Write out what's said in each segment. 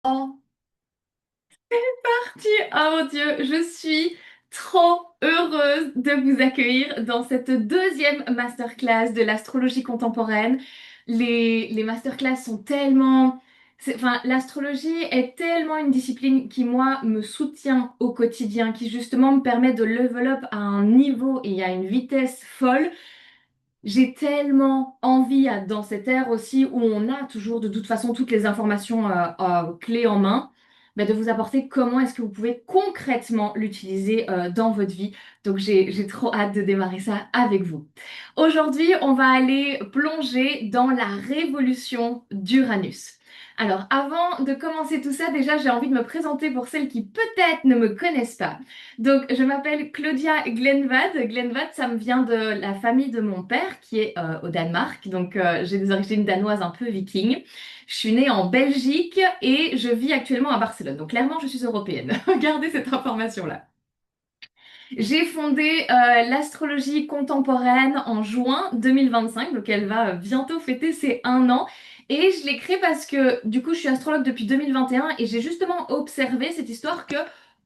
Oh, oh mon Dieu, je suis trop heureuse de vous accueillir dans cette deuxième masterclass de l'astrologie contemporaine. Les masterclass sont tellement... Enfin, l'astrologie est tellement une discipline qui, moi, me soutient au quotidien, qui justement me permet de level up à un niveau et à une vitesse folle. J'ai tellement envie dans cette ère aussi où on a toujours de toute façon toutes les informations clés en main, bah, de vous apporter comment est-ce que vous pouvez concrètement l'utiliser dans votre vie. Donc j'ai trop hâte de démarrer ça avec vous. Aujourd'hui, on va aller plonger dans la révolution d'Uranus. Alors avant de commencer tout ça, déjà j'ai envie de me présenter pour celles qui peut-être ne me connaissent pas. Donc, je m'appelle Claudia Glenvad. Glenvad, ça me vient de la famille de mon père qui est au Danemark. Donc, j'ai des origines danoises un peu vikings. Je suis née en Belgique et je vis actuellement à Barcelone. Donc, clairement, je suis européenne. Regardez cette information-là. J'ai fondé l'astrologie contemporaine en juin 2025, donc elle va bientôt fêter ses 1 an. Et je l'ai créée parce que du coup je suis astrologue depuis 2021 et j'ai justement observé cette histoire que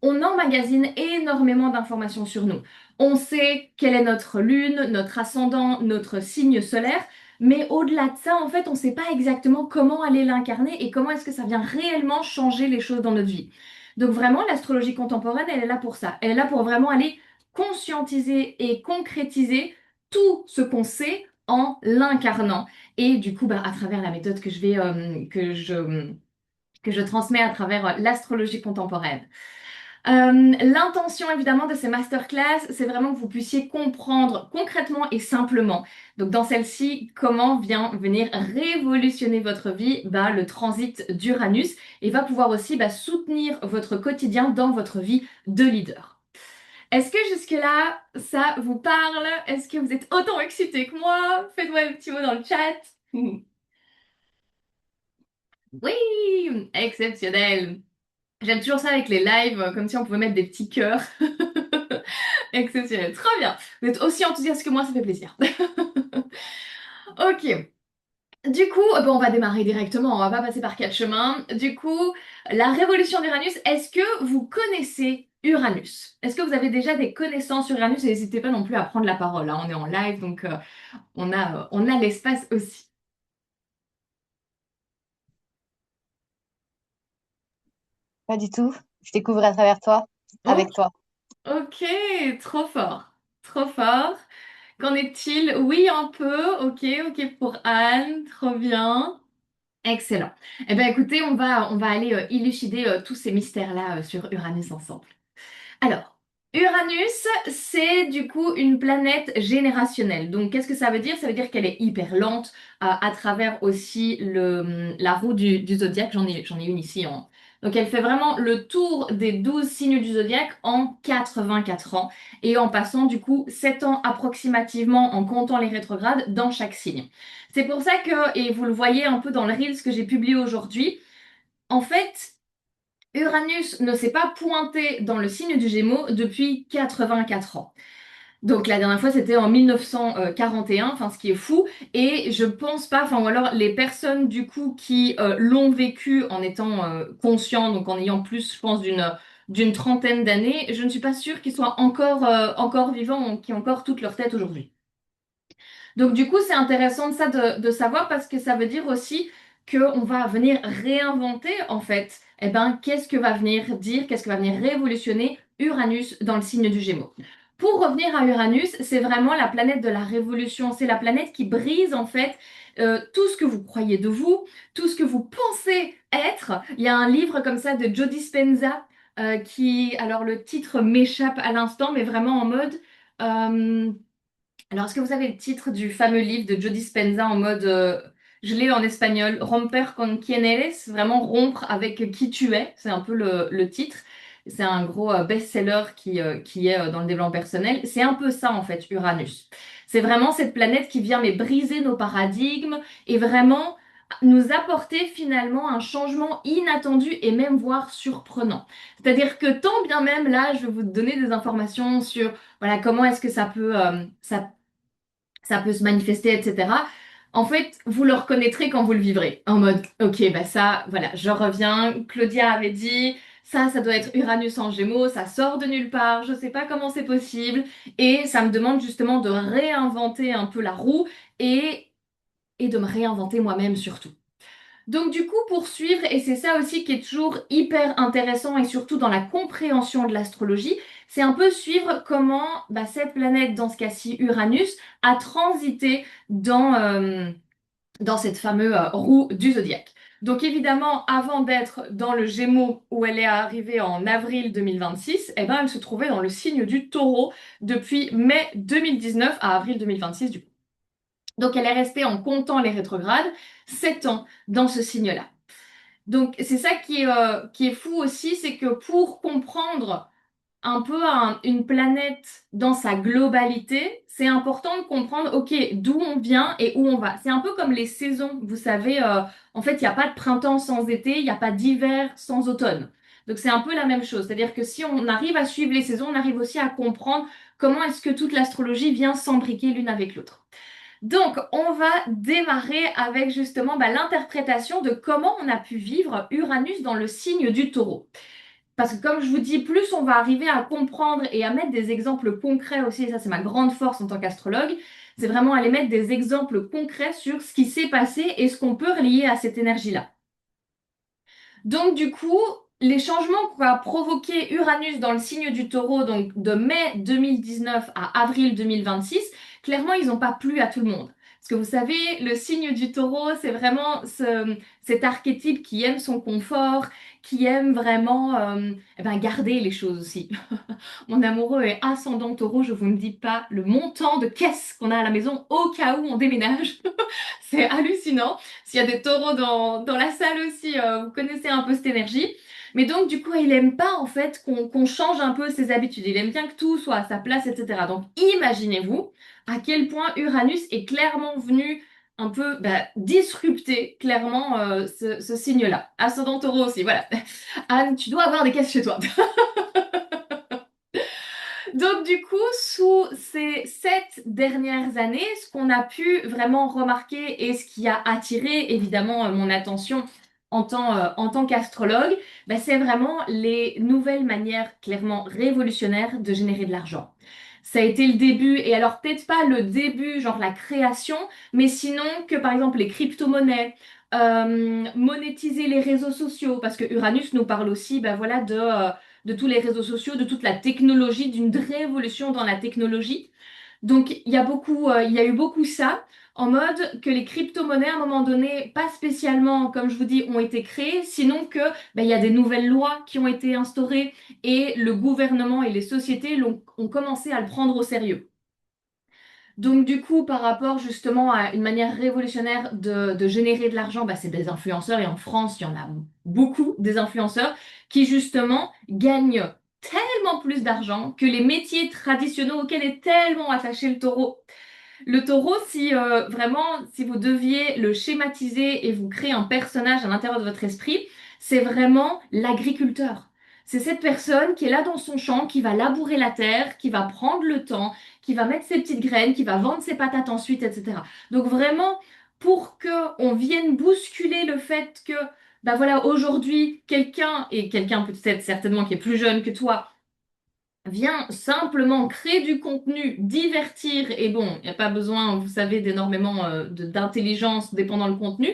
on emmagasine énormément d'informations sur nous. On sait quelle est notre lune, notre ascendant, notre signe solaire, mais au-delà de ça, en fait, on ne sait pas exactement comment aller l'incarner et comment est-ce que ça vient réellement changer les choses dans notre vie. Donc vraiment, l'astrologie contemporaine, elle est là pour ça. Elle est là pour vraiment aller conscientiser et concrétiser tout ce qu'on sait en l'incarnant. Et du coup, bah, à travers la méthode que je transmets à travers l'astrologie contemporaine. L'intention évidemment de ces masterclass, c'est vraiment que vous puissiez comprendre concrètement et simplement. Donc dans celle-ci, comment vient venir révolutionner votre vie, bah, le transit d'Uranus et va pouvoir aussi bah, soutenir votre quotidien dans votre vie de leader. Est-ce que jusque-là, ça vous parle? Est-ce que vous êtes autant excité que moi? Faites-moi un petit mot dans le chat. Oui, exceptionnel. J'aime toujours ça avec les lives, comme si on pouvait mettre des petits cœurs. Exceptionnel, trop bien. Vous êtes aussi enthousiaste que moi, ça fait plaisir. Ok. Du coup, bon, on va démarrer directement, on va pas passer par quatre chemins. Du coup, la révolution d'Uranus, est-ce que vous connaissez Uranus? Est-ce que vous avez déjà des connaissances sur Uranus? Et n'hésitez pas non plus à prendre la parole, hein. On est en live, donc on a l'espace aussi. Pas du tout. Je découvre à travers toi, Ok, avec toi. ok, trop fort, trop fort. Qu'en est-il? Oui, un peu. Ok, ok pour Anne, trop bien. Excellent. Eh bien, écoutez, on va aller élucider tous ces mystères-là sur Uranus ensemble. Alors, Uranus, c'est du coup une planète générationnelle. Donc, qu'est-ce que ça veut dire? Ça veut dire qu'elle est hyper lente à travers aussi la roue du zodiaque. J'en ai une ici. Donc, elle fait vraiment le tour des 12 signes du zodiaque en 84 ans et en passant du coup 7 ans approximativement en comptant les rétrogrades dans chaque signe. C'est pour ça que, et vous le voyez un peu dans le Reels que j'ai publié aujourd'hui, en fait, Uranus ne s'est pas pointé dans le signe du Gémeaux depuis 84 ans. Donc la dernière fois c'était en 1941, enfin ce qui est fou, et je pense pas, enfin ou alors les personnes du coup qui l'ont vécu en étant conscients, donc en ayant plus, je pense, d'une trentaine d'années, je ne suis pas sûre qu'ils soient encore vivants, qui ont encore toute leur tête aujourd'hui. Donc du coup, c'est intéressant de ça de savoir parce que ça veut dire aussi qu'on va venir réinventer en fait, eh ben, qu'est-ce que va venir dire, qu'est-ce que va venir révolutionner Uranus dans le signe du Gémeaux. Pour revenir à Uranus, c'est vraiment la planète de la révolution, c'est la planète qui brise en fait tout ce que vous croyez de vous, tout ce que vous pensez être. Il y a un livre comme ça de Joe Dispenza qui, alors le titre m'échappe à l'instant, mais vraiment en mode... euh, alors, est-ce que vous avez le titre du fameux livre de Joe Dispenza en mode, je l'ai en espagnol, Romper con quien eres, vraiment rompre avec qui tu es, c'est un peu le titre. C'est un gros best-seller qui est dans le développement personnel. C'est un peu ça en fait, Uranus. C'est vraiment cette planète qui vient mais briser nos paradigmes et vraiment nous apporter finalement un changement inattendu et même voire surprenant. C'est-à-dire que tant bien même là, je vais vous donner des informations sur voilà comment est-ce que ça peut se manifester, etc. En fait, vous le reconnaîtrez quand vous le vivrez. En mode, ok, bah ça, voilà, je reviens. Claudia avait dit, ça doit être Uranus en Gémeaux, ça sort de nulle part, je sais pas comment c'est possible. Et ça me demande justement de réinventer un peu la roue et, et de me réinventer moi-même surtout. Donc du coup, pour suivre, et c'est ça aussi qui est toujours hyper intéressant et surtout dans la compréhension de l'astrologie, c'est un peu suivre comment bah, cette planète, dans ce cas-ci Uranus, a transité dans cette fameuse roue du zodiaque. Donc évidemment, avant d'être dans le Gémeaux où elle est arrivée en avril 2026, eh ben, elle se trouvait dans le signe du Taureau depuis mai 2019 à avril 2026 du coup. Donc elle est restée en comptant les rétrogrades 7 ans dans ce signe-là. Donc c'est ça qui est fou aussi, c'est que pour comprendre un peu une planète dans sa globalité, c'est important de comprendre, ok, d'où on vient et où on va. C'est un peu comme les saisons, vous savez, en fait, il n'y a pas de printemps sans été, il n'y a pas d'hiver sans automne. Donc c'est un peu la même chose, c'est-à-dire que si on arrive à suivre les saisons, on arrive aussi à comprendre comment est-ce que toute l'astrologie vient s'embriquer l'une avec l'autre. Donc, on va démarrer avec justement bah, l'interprétation de comment on a pu vivre Uranus dans le signe du Taureau. Parce que comme je vous dis, plus on va arriver à comprendre et à mettre des exemples concrets aussi, et ça c'est ma grande force en tant qu'astrologue, c'est vraiment aller mettre des exemples concrets sur ce qui s'est passé et ce qu'on peut relier à cette énergie-là. Donc du coup, les changements qu'a provoqué Uranus dans le signe du Taureau, donc de mai 2019 à avril 2026, clairement, ils n'ont pas plu à tout le monde. Parce que vous savez, le signe du Taureau, c'est vraiment cet archétype qui aime son confort, qui aime vraiment eh ben, garder les choses aussi. Mon amoureux est ascendant Taureau, je vous ne dis pas le montant de caisses qu'on a à la maison au cas où on déménage. C'est hallucinant. S'il y a des taureaux dans la salle aussi, vous connaissez un peu cette énergie. Mais donc, du coup, il aime pas en fait qu'on change un peu ses habitudes. Il aime bien que tout soit à sa place, etc. Donc, imaginez-vous à quel point Uranus est clairement venu un peu bah, disrupter clairement ce signe-là. Ascendant taureau aussi, voilà. Anne, tu dois avoir des caisses chez toi. Donc du coup, sous ces 7 dernières années, ce qu'on a pu vraiment remarquer et ce qui a attiré évidemment mon attention en tant qu'astrologue, ben, c'est vraiment les nouvelles manières clairement révolutionnaires de générer de l'argent. Ça a été le début, et alors peut-être pas le début, genre la création, mais sinon que par exemple les crypto-monnaies, monétiser les réseaux sociaux, parce que Uranus nous parle aussi ben voilà, de tous les réseaux sociaux, de toute la technologie, d'une révolution dans la technologie. Donc il y a eu beaucoup ça, en mode que les crypto-monnaies, à un moment donné, pas spécialement, comme je vous dis, ont été créées, sinon que il y a des nouvelles lois qui ont été instaurées et le gouvernement et les sociétés ont commencé à le prendre au sérieux. Donc du coup, par rapport justement à une manière révolutionnaire de générer de l'argent, bah, c'est des influenceurs et en France, il y en a beaucoup des influenceurs qui justement gagnent tellement plus d'argent que les métiers traditionnels auxquels est tellement attaché le taureau. Le taureau, si vraiment, si vous deviez le schématiser et vous créer un personnage à l'intérieur de votre esprit, c'est vraiment l'agriculteur. C'est cette personne qui est là dans son champ, qui va labourer la terre, qui va prendre le temps, qui va mettre ses petites graines, qui va vendre ses patates ensuite, etc. Donc vraiment, pour que on vienne bousculer le fait que, bah voilà, aujourd'hui, quelqu'un, et quelqu'un peut-être certainement qui est plus jeune que toi, vient simplement créer du contenu, divertir, et bon, il n'y a pas besoin, vous savez, d'énormément d'intelligence dépendant le contenu,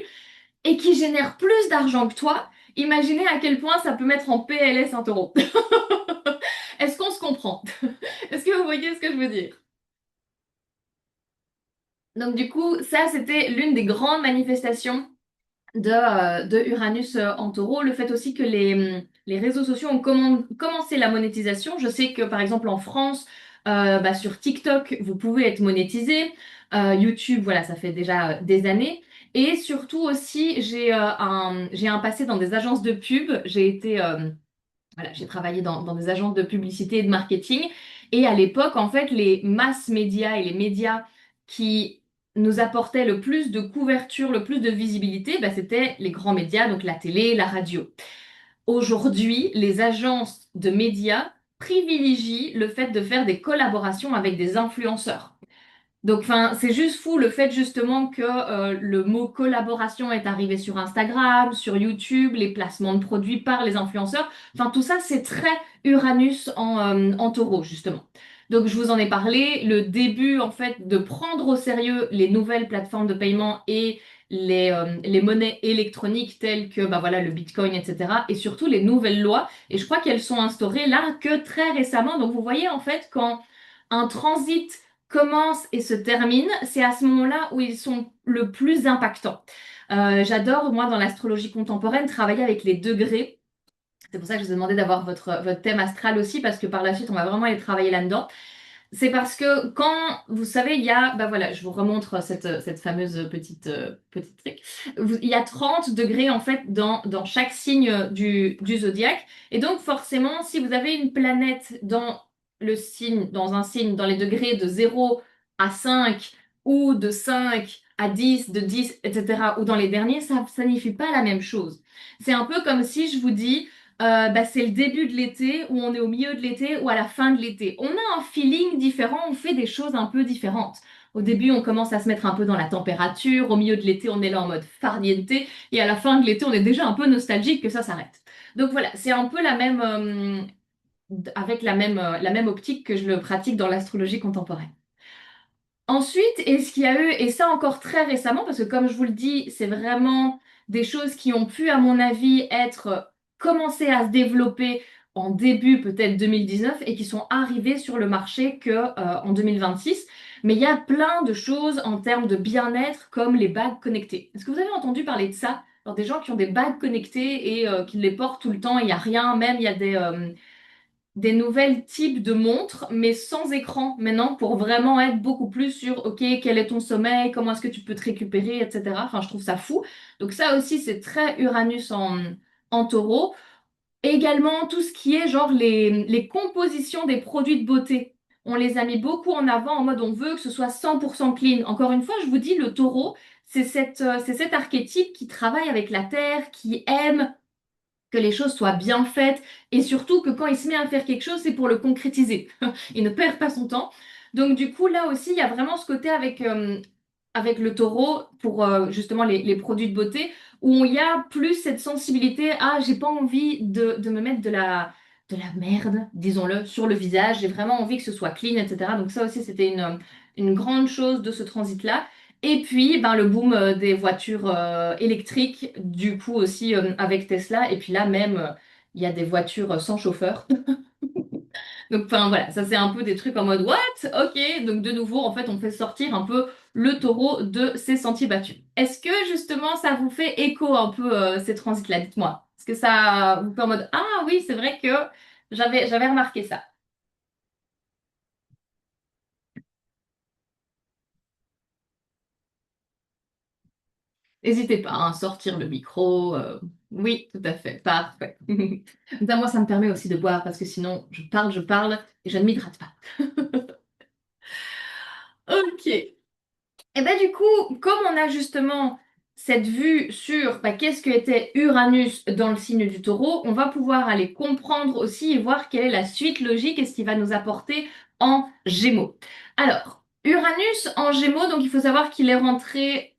et qui génère plus d'argent que toi, imaginez à quel point ça peut mettre en PLS un taureau. Est-ce qu'on se comprend? Est-ce que vous voyez ce que je veux dire? Donc du coup, ça, c'était l'une des grandes manifestations de Uranus en taureau. Le fait aussi que les réseaux sociaux ont commencé la monétisation. Je sais que par exemple en France, bah, sur TikTok, vous pouvez être monétisé. YouTube, voilà, ça fait déjà des années. Et surtout aussi, j'ai un passé dans des agences de pub. Voilà, j'ai travaillé dans des agences de publicité et de marketing. Et à l'époque, en fait, les masses médias et les médias qui nous apportaient le plus de couverture, le plus de visibilité, bah, c'était les grands médias, donc la télé, la radio. Aujourd'hui, les agences de médias privilégient le fait de faire des collaborations avec des influenceurs. Donc, enfin, c'est juste fou le fait justement que le mot collaboration est arrivé sur Instagram, sur YouTube, les placements de produits par les influenceurs. Enfin, tout ça, c'est très Uranus en taureau, justement. Donc, je vous en ai parlé. Le début, en fait, de prendre au sérieux les nouvelles plateformes de paiement et les monnaies électroniques telles que bah, voilà, le Bitcoin, etc. Et surtout les nouvelles lois. Et je crois qu'elles sont instaurées là que très récemment. Donc, vous voyez, en fait, quand un transit commence et se termine, c'est à ce moment-là où ils sont le plus impactants. J'adore, moi, dans l'astrologie contemporaine, travailler avec les degrés. C'est pour ça que je vous ai demandé d'avoir votre thème astral aussi, parce que par la suite, on va vraiment aller travailler là-dedans. C'est parce que quand, vous savez, il y a, bah voilà, je vous remontre cette fameuse petite truc. Il y a 30 degrés en fait dans chaque signe du zodiaque. Et donc forcément, si vous avez une planète dans le signe, dans un signe, dans les degrés de 0 à 5 ou de 5 à 10, de 10, etc., ou dans les derniers, ça ne signifie pas la même chose. C'est un peu comme si je vous dis, bah, c'est le début de l'été, ou on est au milieu de l'été, ou à la fin de l'été. On a un feeling différent, on fait des choses un peu différentes. Au début, on commence à se mettre un peu dans la température, au milieu de l'été, on est là en mode farniente, et à la fin de l'été, on est déjà un peu nostalgique que ça s'arrête. Donc voilà, c'est un peu la même, avec la même optique que je le pratique dans l'astrologie contemporaine. Ensuite, et ce qu'il y a eu, et ça encore très récemment, parce que comme je vous le dis, c'est vraiment des choses qui ont pu, à mon avis, être commencées à se développer en début peut-être 2019 et qui sont arrivées sur le marché que, en 2026. Mais il y a plein de choses en termes de bien-être comme les bagues connectées. Est-ce que vous avez entendu parler de ça? Alors, des gens qui ont des bagues connectées et qui les portent tout le temps, il n'y a rien, même il y a des nouvelles types de montres, mais sans écran maintenant, pour vraiment être beaucoup plus sur, OK, quel est ton sommeil, comment est-ce que tu peux te récupérer, etc. Enfin, je trouve ça fou. Donc ça aussi, c'est très Uranus en taureau. Également, tout ce qui est genre les compositions des produits de beauté. On les a mis beaucoup en avant en mode on veut que ce soit 100% clean. Encore une fois, je vous dis, le taureau, c'est cet archétype qui travaille avec la terre, qui aime que les choses soient bien faites et surtout que quand il se met à faire quelque chose, c'est pour le concrétiser. Il ne perd pas son temps. Donc du coup, là aussi, il y a vraiment ce côté avec le taureau pour justement les produits de beauté où il y a plus cette sensibilité à j'ai pas envie de me mettre de la merde, disons-le, sur le visage. J'ai vraiment envie que ce soit clean, etc. Donc ça aussi, c'était une grande chose de ce transit-là. Et puis, ben, le boom des voitures électriques, du coup aussi avec Tesla. Et puis là même, il y a des voitures sans chauffeur. Donc, enfin voilà, ça c'est un peu des trucs en mode what? Ok, donc de nouveau, en fait, on fait sortir un peu le taureau de ses sentiers battus. Est-ce que justement ça vous fait écho un peu ces transits-là? Dites-moi. Est-ce que ça vous fait en mode ah oui, c'est vrai que j'avais remarqué ça. N'hésitez pas à sortir le micro. Oui, tout à fait. Parfait. Moi, ça me permet aussi de boire parce que sinon, je parle et je ne m'hydrate pas. Ok. Et ben du coup, comme on a justement cette vue sur bah, qu'est-ce que était Uranus dans le signe du taureau, on va pouvoir aller comprendre aussi et voir quelle est la suite logique et ce qu'il va nous apporter en Gémeaux. Alors, Uranus en Gémeaux, donc il faut savoir qu'il est rentré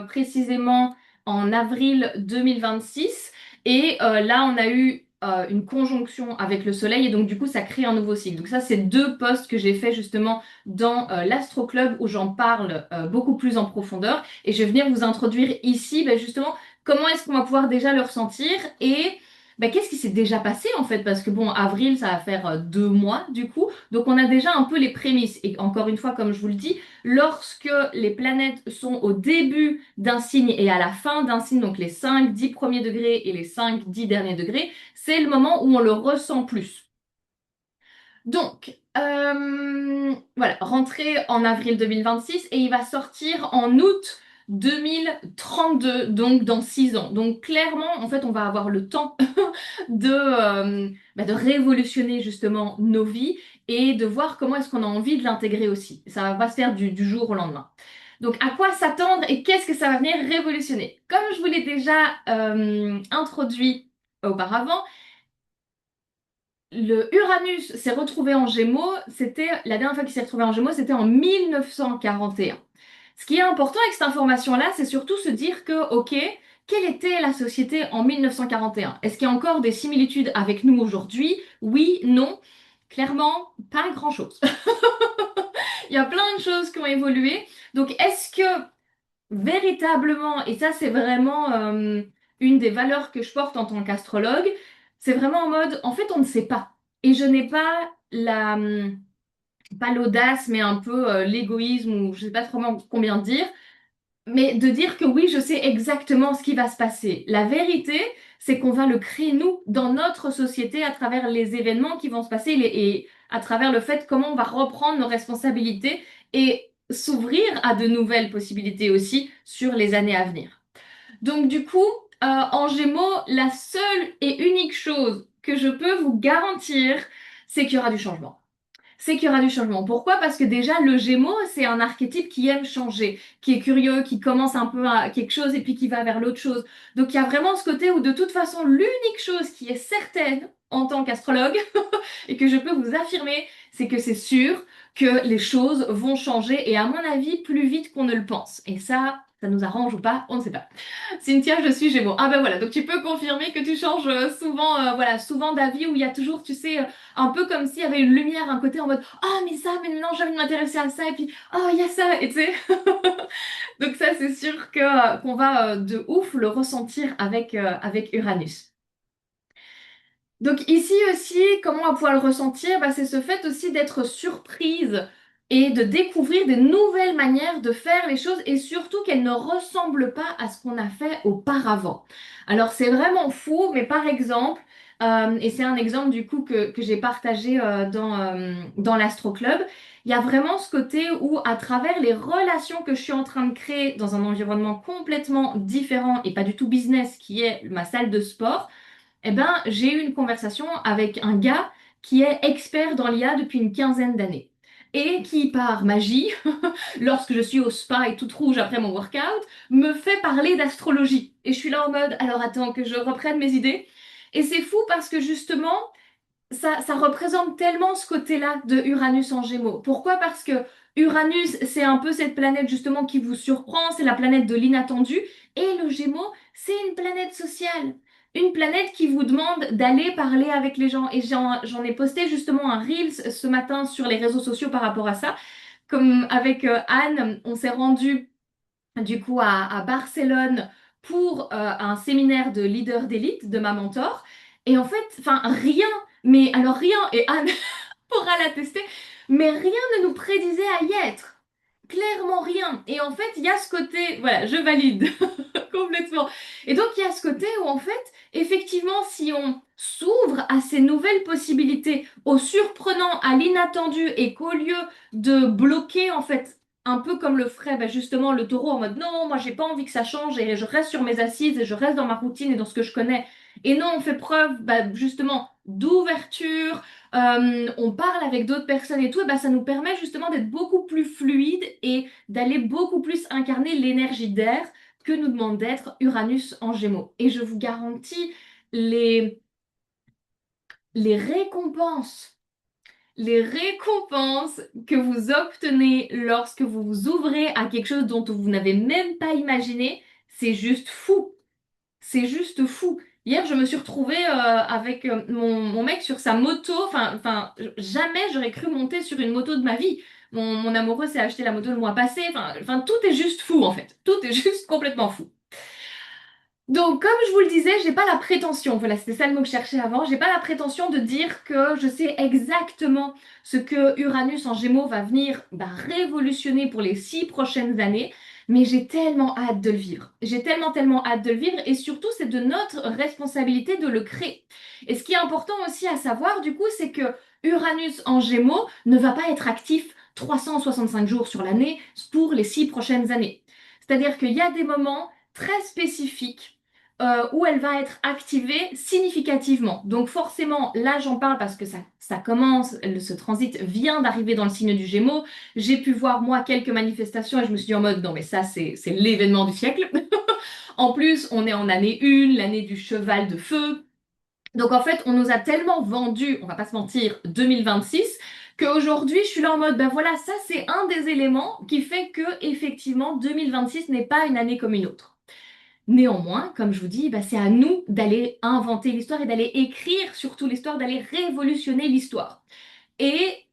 précisément en avril 2026 et là on a eu une conjonction avec le Soleil et donc du coup ça crée un nouveau cycle. Donc ça c'est deux postes que j'ai fait justement dans l'Astro Club où j'en parle beaucoup plus en profondeur. Et je vais venir vous introduire ici ben, justement comment est-ce qu'on va pouvoir déjà le ressentir et ben, qu'est-ce qui s'est déjà passé en fait. Parce que bon, avril, ça va faire 2 mois du coup. Donc on a déjà un peu les prémices. Et encore une fois, comme je vous le dis, lorsque les planètes sont au début d'un signe et à la fin d'un signe, donc les 5-10 premiers degrés et les 5-10 derniers degrés, c'est le moment où on le ressent plus. Donc, voilà, rentré en avril 2026 et il va sortir en août 2032, donc dans 6 ans. Donc clairement, en fait, on va avoir le temps de révolutionner justement nos vies et de voir comment est-ce qu'on a envie de l'intégrer aussi. Ça va pas se faire du jour au lendemain. Donc, à quoi s'attendre et qu'est-ce que ça va venir révolutionner? Comme je vous l'ai déjà introduit auparavant, le Uranus s'est retrouvé en Gémeaux, c'était la dernière fois qu'il s'est retrouvé en Gémeaux, c'était en 1941. Ce qui est important avec cette information-là, c'est surtout se dire que, ok, quelle était la société en 1941? Est-ce qu'il y a encore des similitudes avec nous aujourd'hui? Oui, non. Clairement, pas grand-chose. Il y a plein de choses qui ont évolué. Donc, est-ce que véritablement, et ça c'est vraiment une des valeurs que je porte en tant qu'astrologue, c'est vraiment en mode, en fait, on ne sait pas. Et je n'ai pas pas l'audace, mais un peu l'égoïsme, ou je sais pas trop combien dire, mais de dire que oui, je sais exactement ce qui va se passer. La vérité, c'est qu'on va le créer nous, dans notre société, à travers les événements qui vont se passer et à travers le fait comment on va reprendre nos responsabilités et s'ouvrir à de nouvelles possibilités aussi sur les années à venir. Donc du coup, en Gémeaux, la seule et unique chose que je peux vous garantir, c'est qu'il y aura du changement. C'est qu'il y aura du changement. Pourquoi? Parce que déjà, le Gémeaux, c'est un archétype qui aime changer, qui est curieux, qui commence un peu à quelque chose et puis qui va vers l'autre chose. Donc il y a vraiment ce côté où de toute façon, l'unique chose qui est certaine en tant qu'astrologue et que je peux vous affirmer, c'est que c'est sûr que les choses vont changer et à mon avis, plus vite qu'on ne le pense. Et ça nous arrange ou pas, on ne sait pas. Cynthia, je suis Gémeaux. Ah ben voilà, donc tu peux confirmer que tu changes souvent, voilà, souvent d'avis où il y a toujours, tu sais, un peu comme s'il y avait une lumière, un côté en mode, ah mais ça, mais non, j'ai envie de m'intéresser à ça, et puis, oh, il y a ça, et tu sais. Donc ça, c'est sûr que qu'on va de ouf le ressentir avec Uranus. Donc ici aussi, comment on va pouvoir le ressentir? Bah, c'est ce fait aussi d'être surprise et de découvrir des nouvelles manières de faire les choses et surtout qu'elles ne ressemblent pas à ce qu'on a fait auparavant. Alors c'est vraiment fou, mais par exemple, et c'est un exemple du coup que j'ai partagé dans l'Astro Club, il y a vraiment ce côté où à travers les relations que je suis en train de créer dans un environnement complètement différent et pas du tout business qui est ma salle de sport, eh ben, j'ai eu une conversation avec un gars qui est expert dans l'IA depuis une quinzaine d'années. Et qui, par magie, lorsque je suis au spa et toute rouge après mon workout, me fait parler d'astrologie. Et je suis là en mode, alors attends que je reprenne mes idées. Et c'est fou parce que justement, ça représente tellement ce côté-là de Uranus en Gémeaux. Pourquoi? Parce que Uranus, c'est un peu cette planète justement qui vous surprend, c'est la planète de l'inattendu, et le Gémeaux, c'est une planète sociale. Une planète qui vous demande d'aller parler avec les gens. Et j'en ai posté justement un Reels ce matin sur les réseaux sociaux par rapport à ça. Comme avec Anne, on s'est rendu du coup à Barcelone pour un séminaire de leader d'élite de ma mentor. Et en fait, enfin rien, mais alors rien, et Anne pourra l'attester, mais rien ne nous prédisait à y être. Clairement rien. Et en fait, il y a ce côté, voilà, je valide complètement. Et donc, il y a ce côté où, en fait, effectivement, si on s'ouvre à ces nouvelles possibilités, au surprenant, à l'inattendu, et qu'au lieu de bloquer, en fait, un peu comme le ferait bah, justement le taureau en mode non, moi j'ai pas envie que ça change et je reste sur mes assises et je reste dans ma routine et dans ce que je connais. Et non, on fait preuve bah, justement d'ouverture, on parle avec d'autres personnes et tout, et bah, ça nous permet justement d'être beaucoup plus fluide et d'aller beaucoup plus incarner l'énergie d'air que nous demande d'être Uranus en Gémeaux. Et je vous garantis les, les récompenses les récompenses que vous obtenez lorsque vous vous ouvrez à quelque chose dont vous n'avez même pas imaginé, c'est juste fou. C'est juste fou. Hier, je me suis retrouvée avec mon mec sur sa moto. Jamais j'aurais cru monter sur une moto de ma vie. Mon amoureux s'est acheté la moto le mois passé. Tout est juste fou en fait. Tout est juste complètement fou. Donc, comme je vous le disais, j'ai pas la prétention, voilà, c'était ça le mot que je cherchais avant, j'ai pas la prétention de dire que je sais exactement ce que Uranus en Gémeaux va venir bah, révolutionner pour les 6 prochaines années, mais j'ai tellement hâte de le vivre. J'ai tellement hâte de le vivre, et surtout, c'est de notre responsabilité de le créer. Et ce qui est important aussi à savoir, du coup, c'est que Uranus en Gémeaux ne va pas être actif 365 jours sur l'année pour les 6 prochaines années. C'est-à-dire qu'il y a des moments très spécifiques où elle va être activée significativement. Donc forcément, là j'en parle parce que ça commence, ce transit vient d'arriver dans le signe du Gémeaux. J'ai pu voir moi quelques manifestations et je me suis dit en mode non mais ça c'est l'événement du siècle. En plus, on est en année 1, l'année du cheval de feu. Donc en fait, on nous a tellement vendu, on va pas se mentir, 2026, qu'aujourd'hui, je suis là en mode, ben voilà, ça c'est un des éléments qui fait que effectivement 2026 n'est pas une année comme une autre. Néanmoins, comme je vous dis, bah, c'est à nous d'aller inventer l'histoire et d'aller écrire surtout l'histoire, d'aller révolutionner l'histoire. Et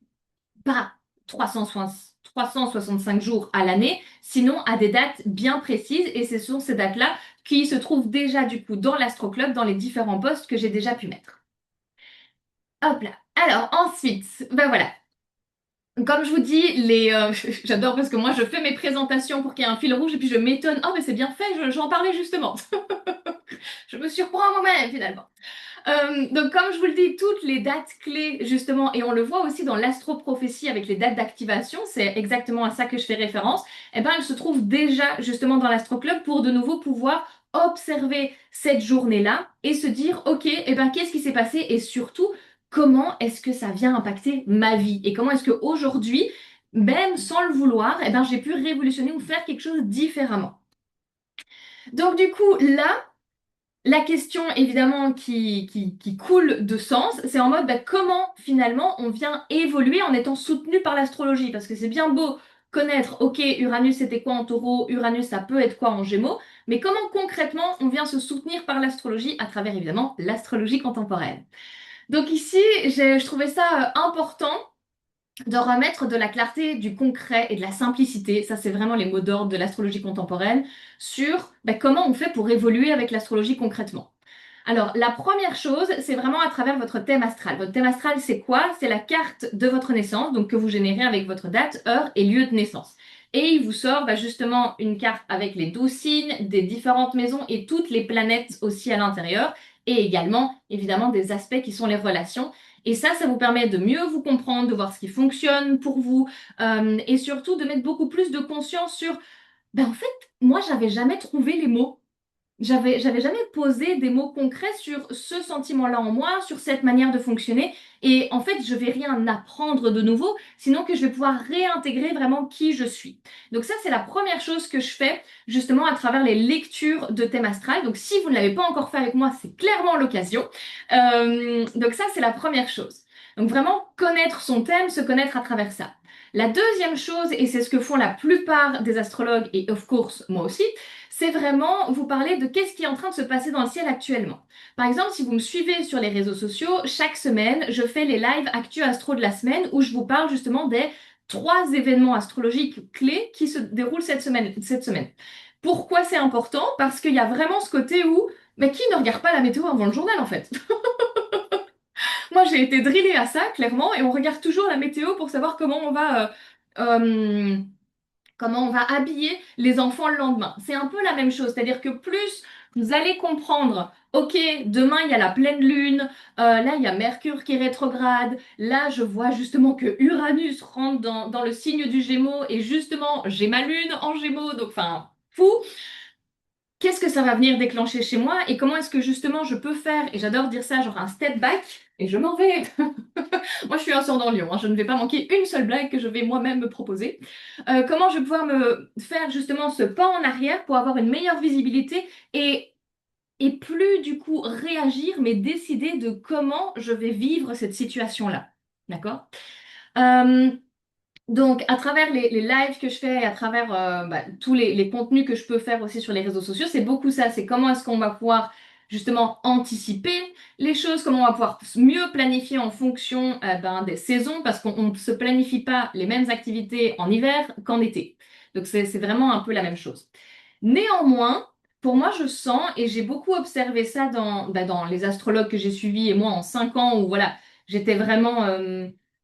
pas 360 365 jours à l'année, sinon à des dates bien précises. Et ce sont ces dates-là qui se trouvent déjà du coup dans l'Astro Club, dans les différents postes que j'ai déjà pu mettre. Hop là. Alors ensuite, ben voilà. Comme je vous dis, j'adore parce que moi je fais mes présentations pour qu'il y ait un fil rouge et puis je m'étonne. Oh mais c'est bien fait, j'en parlais justement. Je me surprends moi-même finalement. Donc, comme je vous le dis, toutes les dates clés, justement, et on le voit aussi dans l'astroprophétie avec les dates d'activation, c'est exactement à ça que je fais référence, eh ben, elles se trouvent déjà, justement, dans l'Astro-Club pour de nouveau pouvoir observer cette journée-là et se dire, OK, eh ben, qu'est-ce qui s'est passé et surtout, comment est-ce que ça vient impacter ma vie et comment est-ce qu'aujourd'hui, même sans le vouloir, eh ben, j'ai pu révolutionner ou faire quelque chose différemment. Donc, du coup, là, la question, évidemment, qui coule de sens, c'est en mode bah, comment finalement on vient évoluer en étant soutenu par l'astrologie. Parce que c'est bien beau connaître, ok, Uranus c'était quoi en taureau, Uranus ça peut être quoi en gémeaux, mais comment concrètement on vient se soutenir par l'astrologie à travers évidemment l'astrologie contemporaine. Donc ici, je trouvais ça important de remettre de la clarté, du concret et de la simplicité, ça c'est vraiment les mots d'ordre de l'astrologie contemporaine, sur bah, comment on fait pour évoluer avec l'astrologie concrètement. Alors, la première chose, c'est vraiment à travers votre thème astral. Votre thème astral, c'est quoi? C'est la carte de votre naissance, donc que vous générez avec votre date, heure et lieu de naissance. Et il vous sort bah, justement une carte avec les 12 signes, des différentes maisons et toutes les planètes aussi à l'intérieur, et également, évidemment, des aspects qui sont les relations. Et ça vous permet de mieux vous comprendre, de voir ce qui fonctionne pour vous, et surtout de mettre beaucoup plus de conscience sur, ben en fait, moi, j'avais jamais trouvé les mots. J'avais jamais posé des mots concrets sur ce sentiment-là en moi, sur cette manière de fonctionner. Et en fait, je vais rien apprendre de nouveau, sinon que je vais pouvoir réintégrer vraiment qui je suis. Donc ça, c'est la première chose que je fais justement à travers les lectures de thème astral. Donc si vous ne l'avez pas encore fait avec moi, c'est clairement l'occasion. Donc ça, c'est la première chose. Donc vraiment connaître son thème, se connaître à travers ça. La deuxième chose, et c'est ce que font la plupart des astrologues, et of course moi aussi, c'est vraiment vous parler de qu'est-ce qui est en train de se passer dans le ciel actuellement. Par exemple, si vous me suivez sur les réseaux sociaux, chaque semaine, je fais les lives Actu Astro de la semaine où je vous parle justement des 3 événements astrologiques clés qui se déroulent cette semaine. Pourquoi c'est important? Parce qu'il y a vraiment ce côté où, mais qui ne regarde pas la météo avant le journal en fait? Moi, j'ai été drillée à ça, clairement, et on regarde toujours la météo pour savoir euh, comment on va habiller les enfants le lendemain. C'est un peu la même chose, c'est-à-dire que plus vous allez comprendre, ok, demain il y a la pleine lune, là il y a Mercure qui est rétrograde, là je vois justement que Uranus rentre dans le signe du Gémeaux et justement j'ai ma lune en Gémeaux, donc enfin fou. Qu'est-ce que ça va venir déclencher chez moi et comment est-ce que justement je peux faire, et j'adore dire ça, genre un step back, et je m'en vais. Moi, je suis un ascendant Lion, hein, je ne vais pas manquer une seule blague que je vais moi-même me proposer. Comment je vais pouvoir me faire justement ce pas en arrière pour avoir une meilleure visibilité et plus du coup réagir, mais décider de comment je vais vivre cette situation-là. D'accord? Euh, donc, à travers les lives que je fais, à travers bah, tous les contenus que je peux faire aussi sur les réseaux sociaux, c'est beaucoup ça. C'est comment est-ce qu'on va pouvoir justement anticiper les choses, comment on va pouvoir mieux planifier en fonction ben, des saisons, parce qu'on ne se planifie pas les mêmes activités en hiver qu'en été. Donc, c'est vraiment un peu la même chose. Néanmoins, pour moi, je sens, et j'ai beaucoup observé ça dans les astrologues que j'ai suivis, et moi en 5 ans, où voilà, j'étais vraiment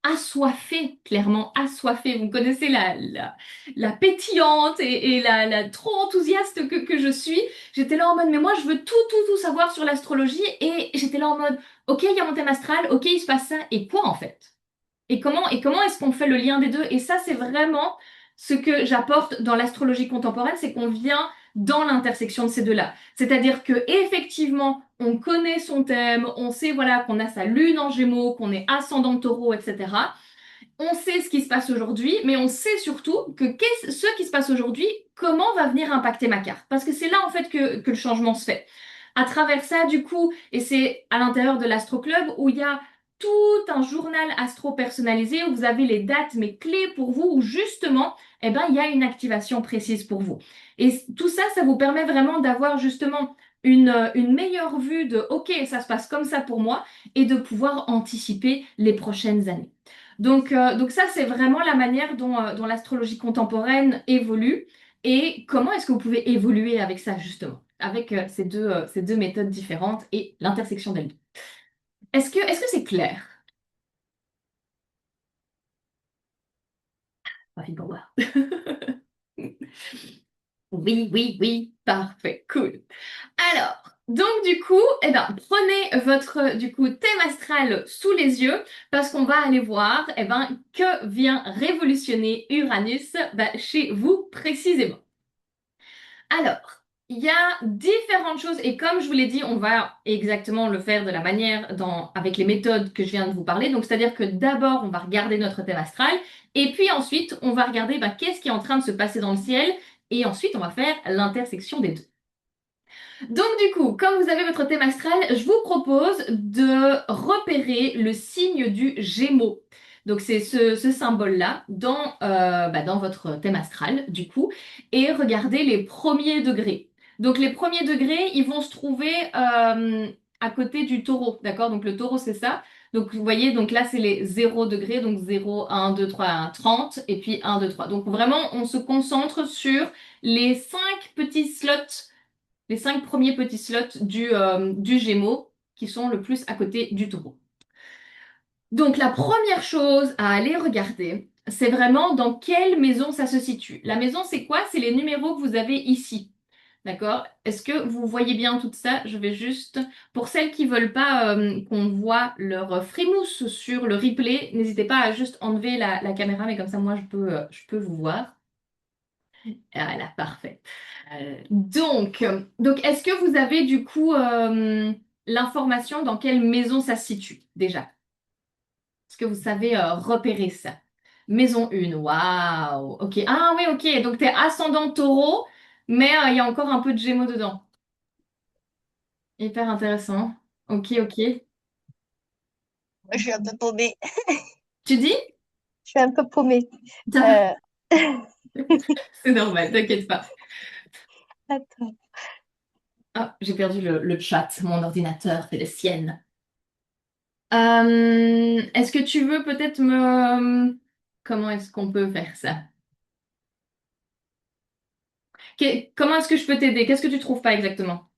assoiffée, clairement assoiffée. Vous connaissez la pétillante et la trop enthousiaste que je suis. J'étais là en mode, mais moi, je veux tout savoir sur l'astrologie, et j'étais là en mode, ok, il y a mon thème astral, ok, il se passe ça, et quoi en fait? Et comment est-ce qu'on fait le lien des deux? Et ça, c'est vraiment ce que j'apporte dans l'astrologie contemporaine, c'est qu'on vient dans l'intersection de ces deux-là. C'est-à-dire que effectivement, on connaît son thème, on sait voilà qu'on a sa lune en Gémeaux, qu'on est ascendant Taureau, etc. On sait ce qui se passe aujourd'hui, mais on sait surtout que ce qui se passe aujourd'hui, comment va venir impacter ma carte. Parce que c'est là en fait que le changement se fait. À travers ça, du coup, et c'est à l'intérieur de l'Astro Club où il y a tout un journal astro personnalisé où vous avez les dates, mais clés pour vous, où justement, eh ben, il y a une activation précise pour vous. Et tout ça, ça vous permet vraiment d'avoir justement une meilleure vue de, OK, ça se passe comme ça pour moi, et de pouvoir anticiper les prochaines années. Donc ça, c'est vraiment la manière dont l'astrologie contemporaine évolue. Et comment est-ce que vous pouvez évoluer avec ça, justement, avec ces deux méthodes différentes et l'intersection d'elles deux. Est-ce que c'est clair? Rapide pour voir. Oui, oui, oui, parfait, cool. Alors, donc du coup, eh ben, prenez votre du coup thème astral sous les yeux parce qu'on va aller voir eh ben, que vient révolutionner Uranus chez vous précisément. Alors, il y a différentes choses et comme je vous l'ai dit, on va exactement le faire de la manière avec les méthodes que je viens de vous parler. Donc, c'est-à-dire que d'abord, on va regarder notre thème astral et puis ensuite, on va regarder qu'est-ce qui est en train de se passer dans le ciel et ensuite, on va faire l'intersection des deux. Donc du coup, comme vous avez votre thème astral, je vous propose de repérer le signe du Gémeaux. Donc c'est ce symbole-là dans votre thème astral, du coup, et regardez les premiers degrés. Donc les premiers degrés, ils vont se trouver à côté du taureau, d'accord? Donc le taureau, c'est ça. Donc vous voyez, donc là, c'est les 0 degrés, donc 0, 1, 2, 3, 1, 30, et puis 1, 2, 3. Donc vraiment, on se concentre sur les 5 petits slots les 5 premiers petits slots du Gémeaux qui sont le plus à côté du Taureau. Donc la première chose à aller regarder, c'est vraiment dans quelle maison ça se situe. La maison, c'est quoi? C'est les numéros que vous avez ici. D'accord? Est-ce que vous voyez bien tout ça? Je vais juste, pour celles qui veulent pas qu'on voit leur frimousse sur le replay, n'hésitez pas à juste enlever la caméra, mais comme ça, moi, je peux vous voir. Voilà, parfait. Donc est-ce que vous avez du coup l'information dans quelle maison ça se situe déjà? Est-ce que vous savez repérer ça? Maison 1, waouh, ok. Ah oui, ok, donc t'es ascendant taureau, mais il y a encore un peu de gémeaux dedans. Hyper intéressant. Ok, ok. Je suis un peu paumée. Tu dis? Je suis un peu paumée. Ça va, Euh, c'est normal, t'inquiète pas. Attends. Ah, j'ai perdu le chat, mon ordinateur, c'est le sien. Est-ce que tu veux peut-être me... Comment est-ce qu'on peut faire ça? Comment est-ce que je peux t'aider? Qu'est-ce que tu trouves pas exactement?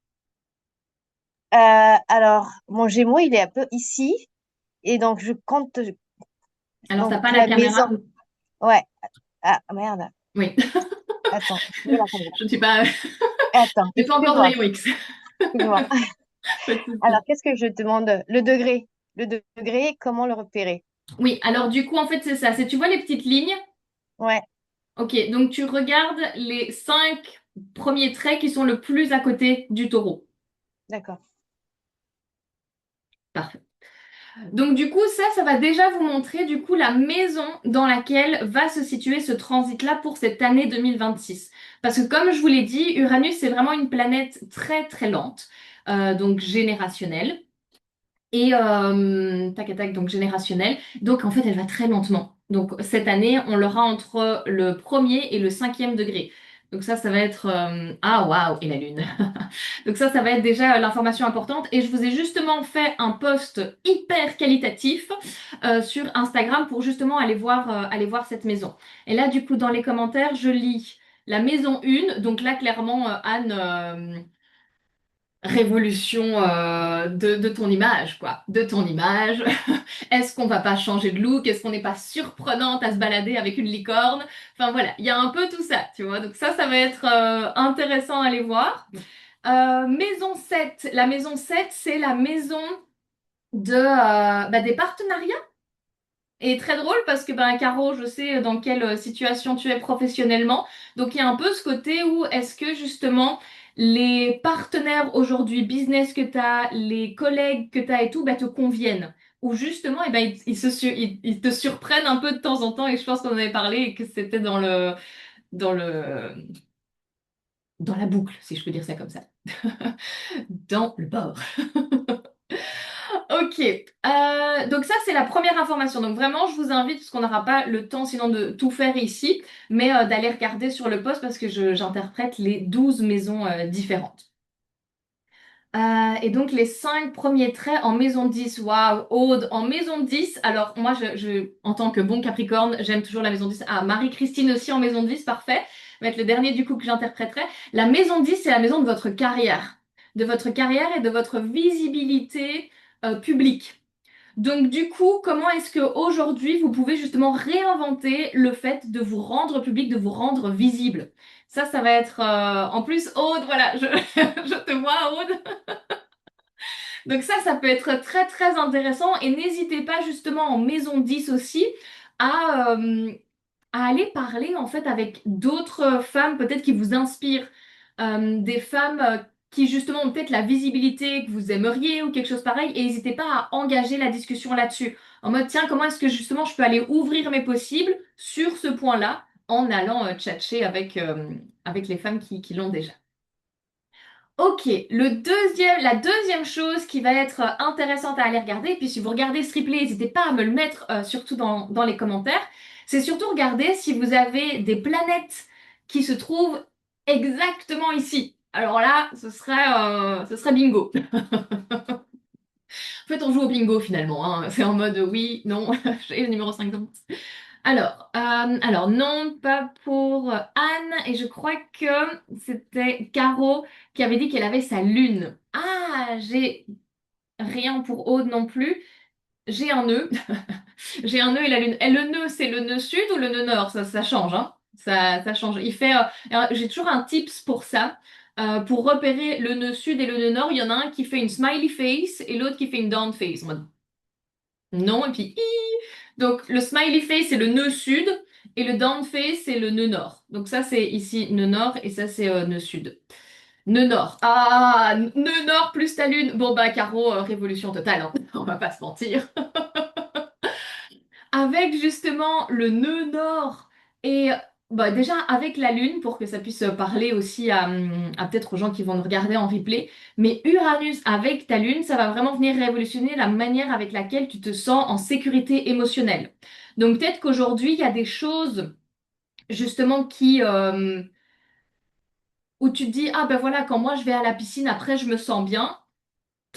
Alors, mon Gémeaux, il est un peu ici. Et donc, je compte Alors, t'as donc pas la la maison. caméra? Ouais. Ah, merde. Oui. Attends, où est la caméra? Je ne suis pas... Attends, J'ai pas encore de excuse-moi. rayon X. Excuse-moi. Pas de Alors, souci. qu'est-ce que je te demande? Le degré. Le degré, comment le repérer? Oui, alors du coup, en fait, c'est ça. C'est, tu vois les petites lignes? Ouais, Ok, donc tu regardes les 5 premiers traits qui sont le plus à côté du taureau. d'accord. Parfait. Donc du coup, ça va déjà vous montrer du coup la maison dans laquelle va se situer ce transit-là pour cette année 2026. Parce que comme je vous l'ai dit, Uranus, c'est vraiment une planète très très lente, donc générationnelle. Et tac, tac, donc générationnelle. Donc en fait, elle va très lentement. Donc cette année, on l'aura entre le premier et le 5e degré. Donc ça va être... ah waouh, et la Lune. Donc ça va être déjà l'information importante. Et je vous ai justement fait un post hyper qualitatif sur Instagram pour justement aller voir cette maison. Et là, du coup, dans les commentaires, je lis la maison 1. Donc là, clairement, Anne, révolution de ton image, quoi. De ton image. Est-ce qu'on va pas changer de look? Est-ce qu'on n'est pas surprenante à se balader avec une licorne? Enfin voilà, il y a un peu tout ça, tu vois. Donc ça va être intéressant à aller voir. Maison 7. La maison 7, c'est la maison des partenariats. Et très drôle parce que Caro, je sais dans quelle situation tu es professionnellement. Donc il y a un peu ce côté où est-ce que justement les partenaires aujourd'hui, business que tu as, les collègues que tu as et tout, te conviennent. Ou justement, ils te surprennent un peu de temps en temps et je pense qu'on en avait parlé et que c'était dans le dans la boucle, si je peux dire ça comme ça. Dans le bord. Ok, donc ça c'est la première information. Donc vraiment, je vous invite, parce qu'on n'aura pas le temps sinon de tout faire ici, mais d'aller regarder sur le post parce que j'interprète les 12 maisons différentes. Et donc les 5 premiers traits en maison 10. Waouh, Aude, en maison 10. Alors moi, en tant que bon Capricorne, j'aime toujours la maison 10. Ah, Marie-Christine aussi en maison 10, parfait. Ça va être le dernier du coup que j'interpréterai. La maison 10, c'est la maison de votre carrière. De votre carrière et de votre visibilité publique. Donc du coup, comment est-ce que aujourd'hui vous pouvez justement réinventer le fait de vous rendre public, de vous rendre visible? Ça va être en plus Aude, voilà, je te vois Aude. Donc ça peut être très très intéressant et n'hésitez pas justement en maison 10 aussi à, euh, à aller parler en fait avec d'autres femmes peut-être qui vous inspirent. Des femmes qui justement ont peut-être la visibilité que vous aimeriez ou quelque chose pareil et n'hésitez pas à engager la discussion là-dessus. En mode tiens, comment est-ce que justement je peux aller ouvrir mes possibles sur ce point-là en allant tchatcher avec les femmes qui l'ont déjà. Ok, la deuxième chose qui va être intéressante à aller regarder, et puis si vous regardez ce replay, n'hésitez pas à me le mettre surtout dans les commentaires, c'est surtout regarder si vous avez des planètes qui se trouvent exactement ici. Alors là, ce serait bingo. En fait, on joue au bingo finalement, hein. C'est en mode oui, non, j'ai le numéro 5 dans alors non, pas pour Anne, et je crois que c'était Caro qui avait dit qu'elle avait sa lune. Ah, j'ai rien pour Aude non plus. J'ai un nœud. J'ai un nœud et la lune. Et le nœud, c'est le nœud sud ou le nœud nord? Ça change, hein. Ça change. J'ai toujours un tips pour ça. Pour repérer le nœud sud et le nœud nord, il y en a un qui fait une smiley face et l'autre qui fait une down face. En mode non, et puis donc le smiley face c'est le nœud sud et le down face c'est le nœud nord. Donc ça c'est ici nœud nord et ça c'est nœud sud. Nœud nord. Ah, nœud nord plus ta lune. Bon bah Caro, révolution totale, hein. On va pas se mentir. Avec justement le nœud nord et bah, déjà avec la lune pour que ça puisse parler aussi à peut-être aux gens qui vont nous regarder en replay. Mais Uranus avec ta lune, ça va vraiment venir révolutionner la manière avec laquelle tu te sens en sécurité émotionnelle. Donc peut-être qu'aujourd'hui, il y a des choses justement où tu te dis, ah ben voilà, quand moi je vais à la piscine, après je me sens bien.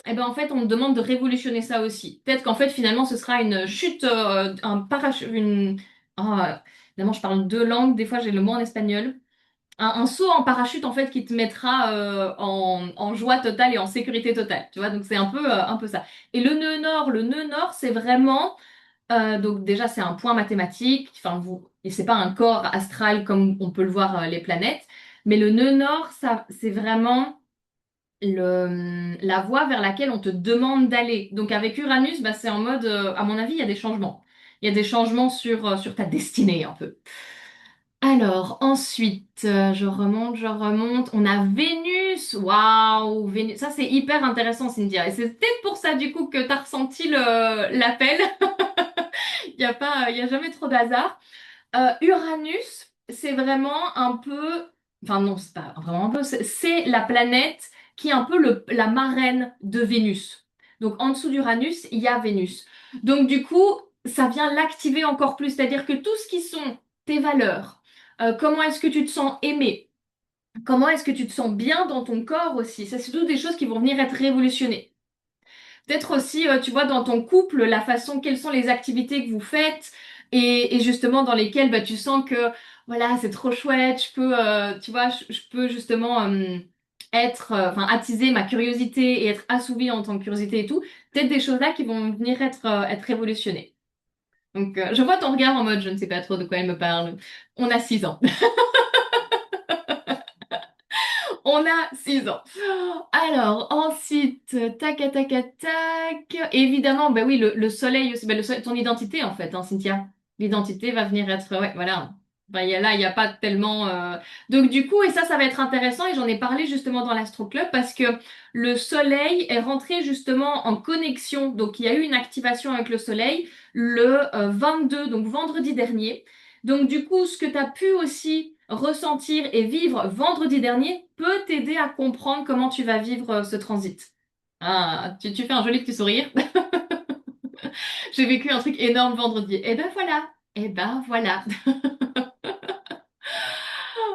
Eh ben en fait, on me demande de révolutionner ça aussi. Peut-être qu'en fait, finalement, ce sera une chute, un parachute, Ah, évidemment, je parle deux langues, des fois j'ai le mot en espagnol. Un saut en parachute, en fait, qui te mettra en joie totale et en sécurité totale. Tu vois, donc c'est un peu ça. Et le nœud nord, c'est vraiment, donc déjà, c'est un point mathématique. Enfin, et c'est pas un corps astral comme on peut le voir les planètes. Mais le nœud nord, ça, c'est vraiment la voie vers laquelle on te demande d'aller. Donc avec Uranus, bah, c'est en mode, à mon avis, il y a des changements. Il y a des changements sur ta destinée un peu. Alors ensuite, je remonte. On a Vénus. Waouh, Vénus. Ça c'est hyper intéressant, Cynthia. Et c'est peut-être pour ça du coup que tu as ressenti l'appel. Il y a jamais trop d'hasard. Uranus, c'est vraiment un peu, enfin non, c'est pas vraiment un peu, c'est la planète qui est un peu la marraine de Vénus. Donc en dessous d'Uranus, il y a Vénus. Donc du coup, ça vient l'activer encore plus, c'est-à-dire que tout ce qui sont tes valeurs, comment est-ce que tu te sens aimé, comment est-ce que tu te sens bien dans ton corps aussi, ça c'est toutes des choses qui vont venir être révolutionnées. Peut-être aussi, tu vois, dans ton couple, la façon, quelles sont les activités que vous faites et justement dans lesquelles bah, tu sens que, voilà, c'est trop chouette, tu vois, je peux justement enfin, attiser ma curiosité et être assouvie en tant que curiosité et tout. Peut-être des choses là qui vont venir être révolutionnées. Donc, je vois ton regard en mode, je ne sais pas trop de quoi elle me parle. On a 6 ans. On a 6 ans. Alors, ensuite, tac, tac, tac, tac. Évidemment, bah oui, le soleil aussi, bah, ton identité en fait, hein, Cynthia. L'identité va venir être, ouais, voilà. Bah, il y a pas tellement. Donc du coup, et ça va être intéressant, et j'en ai parlé justement dans l'Astro Club parce que le soleil est rentré justement en connexion. Donc il y a eu une activation avec le soleil le 22, donc vendredi dernier. Donc du coup, ce que tu as pu aussi ressentir et vivre vendredi dernier peut t'aider à comprendre comment tu vas vivre ce transit. Ah, tu fais un joli petit sourire. J'ai vécu un truc énorme vendredi. Et ben voilà. Et ben voilà.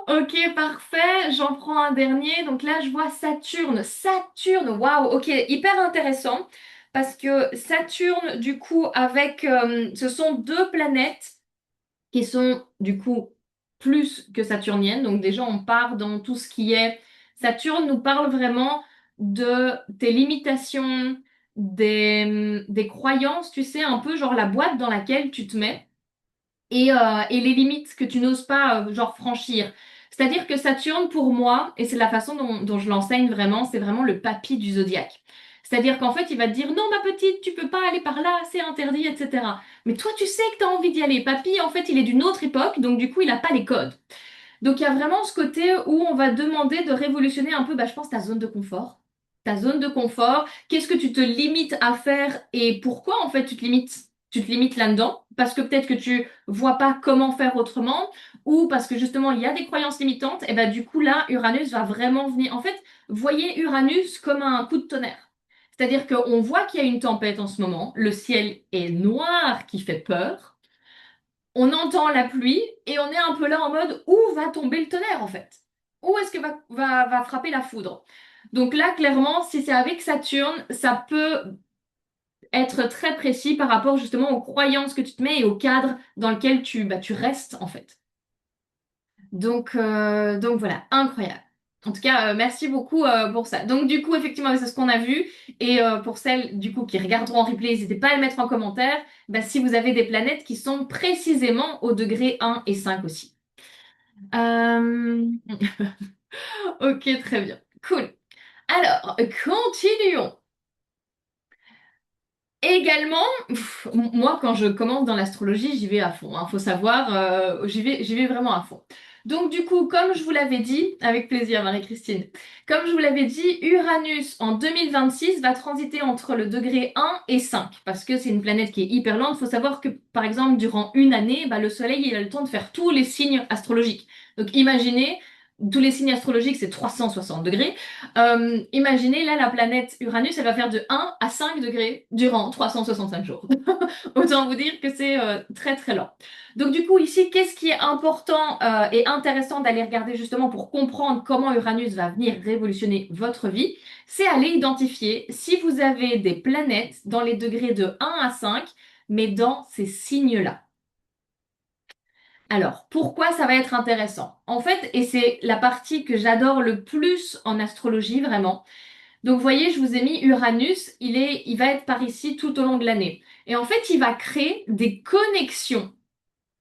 Ok, parfait. J'en prends un dernier. Donc là, je vois Saturne. Saturne, waouh, ok, hyper intéressant. Parce que Saturne, du coup, ce sont deux planètes qui sont, du coup, plus que saturniennes. Donc déjà, on part dans tout ce qui est... Saturne nous parle vraiment de tes limitations, des croyances, tu sais, un peu genre la boîte dans laquelle tu te mets et les limites que tu n'oses pas genre franchir. C'est-à-dire que Saturne, pour moi, et c'est la façon dont je l'enseigne vraiment, c'est vraiment le papy du zodiaque. C'est-à-dire qu'en fait, il va te dire, non, ma petite, tu peux pas aller par là, c'est interdit, etc. Mais toi, tu sais que tu as envie d'y aller. Papy, en fait, il est d'une autre époque, donc du coup, il n'a pas les codes. Donc il y a vraiment ce côté où on va demander de révolutionner un peu, bah, je pense, ta zone de confort. Ta zone de confort, qu'est-ce que tu te limites à faire et pourquoi en fait tu te limites? Tu te limites là-dedans parce que peut-être que tu vois pas comment faire autrement ou parce que justement il y a des croyances limitantes et ben du coup là Uranus va vraiment venir. En fait, voyez Uranus comme un coup de tonnerre. C'est-à-dire qu'on voit qu'il y a une tempête en ce moment, le ciel est noir qui fait peur. On entend la pluie et on est un peu là en mode où va tomber le tonnerre en fait? Où est-ce que va frapper la foudre? Donc là, clairement, si c'est avec Saturne, ça peut être très précis par rapport justement aux croyances que tu te mets et au cadre dans lequel tu restes en fait. Donc voilà, incroyable. En tout cas, merci beaucoup pour ça. Donc du coup, effectivement, c'est ce qu'on a vu. Et pour celles du coup qui regarderont en replay, n'hésitez pas à le mettre en commentaire. Bah, si vous avez des planètes qui sont précisément au degré 1 et 5 aussi. Euh, Ok, très bien. Cool. Alors, continuons. Également, moi, quand je commence dans l'astrologie, j'y vais à fond. Faut savoir, j'y vais vraiment à fond. Donc, du coup, comme je vous l'avais dit, avec plaisir, Marie-Christine, comme je vous l'avais dit, Uranus en 2026 va transiter entre le degré 1 et 5, parce que c'est une planète qui est hyper lente. Il faut savoir que, par exemple, durant une année, bah, le Soleil, il a le temps de faire tous les signes astrologiques. Donc, imaginez, tous les signes astrologiques, c'est 360 degrés. Imaginez, là, la planète Uranus, elle va faire de 1 à 5 degrés durant 365 jours. Autant vous dire que c'est très très lent. Donc du coup, ici, qu'est-ce qui est important et intéressant d'aller regarder justement pour comprendre comment Uranus va venir révolutionner votre vie? C'est aller identifier si vous avez des planètes dans les degrés de 1 à 5, mais dans ces signes-là. Alors, pourquoi ça va être intéressant? En fait, et c'est la partie que j'adore le plus en astrologie, vraiment, donc, vous voyez, je vous ai mis Uranus, il va être par ici tout au long de l'année. Et en fait, il va créer des connexions.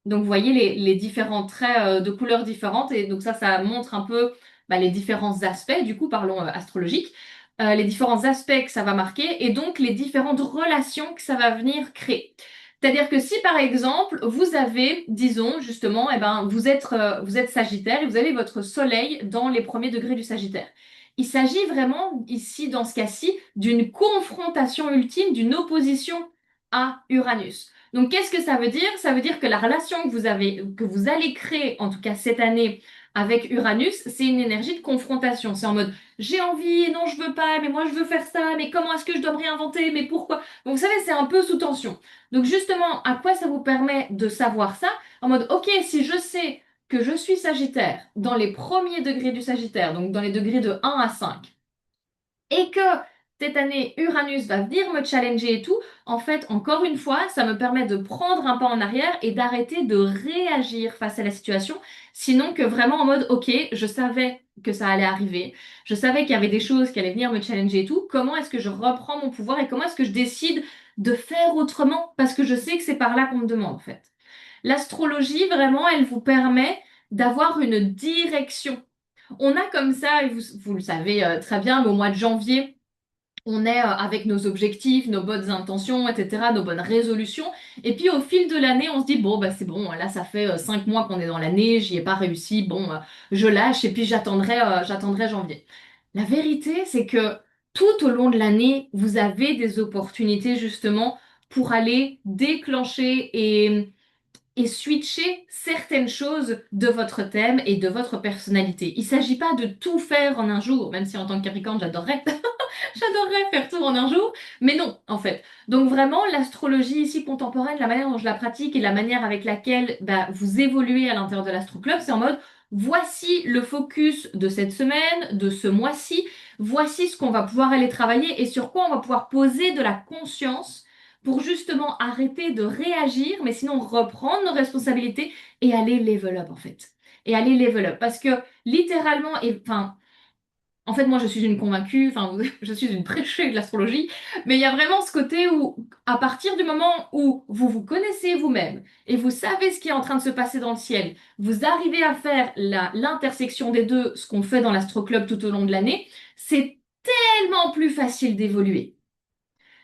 Donc, vous voyez les différents traits de couleurs différentes. Et donc, ça montre un peu bah, les différents aspects, du coup, parlons astrologiques, les différents aspects que ça va marquer et donc les différentes relations que ça va venir créer. C'est-à-dire que si, par exemple, vous avez, disons, justement, eh ben, vous êtes Sagittaire et vous avez votre Soleil dans les premiers degrés du Sagittaire. Il s'agit vraiment ici, dans ce cas-ci, d'une confrontation ultime, d'une opposition à Uranus. Donc, qu'est-ce que ça veut dire? Ça veut dire que la relation que vous allez créer, en tout cas cette année, avec Uranus, c'est une énergie de confrontation. C'est en mode, j'ai envie, non, je veux pas, mais moi, je veux faire ça, mais comment est-ce que je dois me réinventer, mais pourquoi? Donc, vous savez, c'est un peu sous tension. Donc, justement, à quoi ça vous permet de savoir ça? En mode, ok, si je sais que je suis Sagittaire dans les premiers degrés du Sagittaire, donc dans les degrés de 1 à 5, et que cette année, Uranus va venir me challenger et tout, en fait, encore une fois, ça me permet de prendre un pas en arrière et d'arrêter de réagir face à la situation, sinon que vraiment en mode, ok, je savais que ça allait arriver, je savais qu'il y avait des choses qui allaient venir me challenger et tout, comment est-ce que je reprends mon pouvoir et comment est-ce que je décide de faire autrement, parce que je sais que c'est par là qu'on me demande, en fait. L'astrologie, vraiment, elle vous permet d'avoir une direction. On a comme ça, et vous le savez très bien, mais au mois de janvier, on est avec nos objectifs, nos bonnes intentions, etc., nos bonnes résolutions. Et puis au fil de l'année, on se dit, bon, bah, c'est bon, là, ça fait 5 mois qu'on est dans l'année, j'y ai pas réussi, bon, je lâche et puis j'attendrai janvier. La vérité, c'est que tout au long de l'année, vous avez des opportunités justement pour aller déclencher et switcher certaines choses de votre thème et de votre personnalité. Il ne s'agit pas de tout faire en un jour, même si en tant que Capricorne, j'adorerais. J'adorerais faire tout en un jour, mais non, en fait. Donc vraiment, l'astrologie ici contemporaine, la manière dont je la pratique et la manière avec laquelle bah, vous évoluez à l'intérieur de l'Astro Club, c'est en mode, voici le focus de cette semaine, de ce mois-ci, voici ce qu'on va pouvoir aller travailler et sur quoi on va pouvoir poser de la conscience pour justement arrêter de réagir, mais sinon reprendre nos responsabilités et aller level up, en fait. Et aller level up. Parce que littéralement, et enfin, en fait, moi, je suis une convaincue, enfin, je suis une prêchée de l'astrologie, mais il y a vraiment ce côté où, à partir du moment où vous vous connaissez vous-même et vous savez ce qui est en train de se passer dans le ciel, vous arrivez à faire l'intersection des deux, ce qu'on fait dans l'Astro Club tout au long de l'année, c'est tellement plus facile d'évoluer.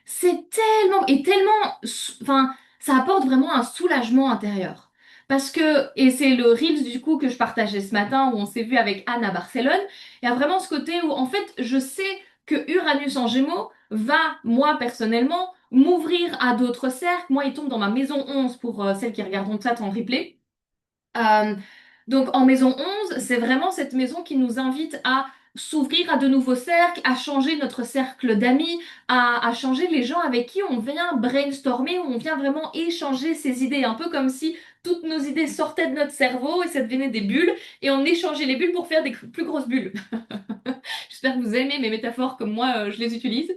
C'est tellement, et tellement, enfin, ça apporte vraiment un soulagement intérieur. Parce que, et c'est le Reels du coup que je partageais ce matin où on s'est vu avec Anne à Barcelone, il y a vraiment ce côté où en fait je sais que Uranus en Gémeaux va, moi personnellement, m'ouvrir à d'autres cercles. Moi, il tombe dans ma maison 11 pour celles qui regarderont ça en replay. Euh, donc en maison 11, c'est vraiment cette maison qui nous invite à s'ouvrir à de nouveaux cercles, à changer notre cercle d'amis, à changer les gens avec qui on vient brainstormer, où on vient vraiment échanger ses idées, un peu comme si toutes nos idées sortaient de notre cerveau et ça devenait des bulles, et on échangeait les bulles pour faire des plus grosses bulles. J'espère que vous aimez mes métaphores comme moi, je les utilise.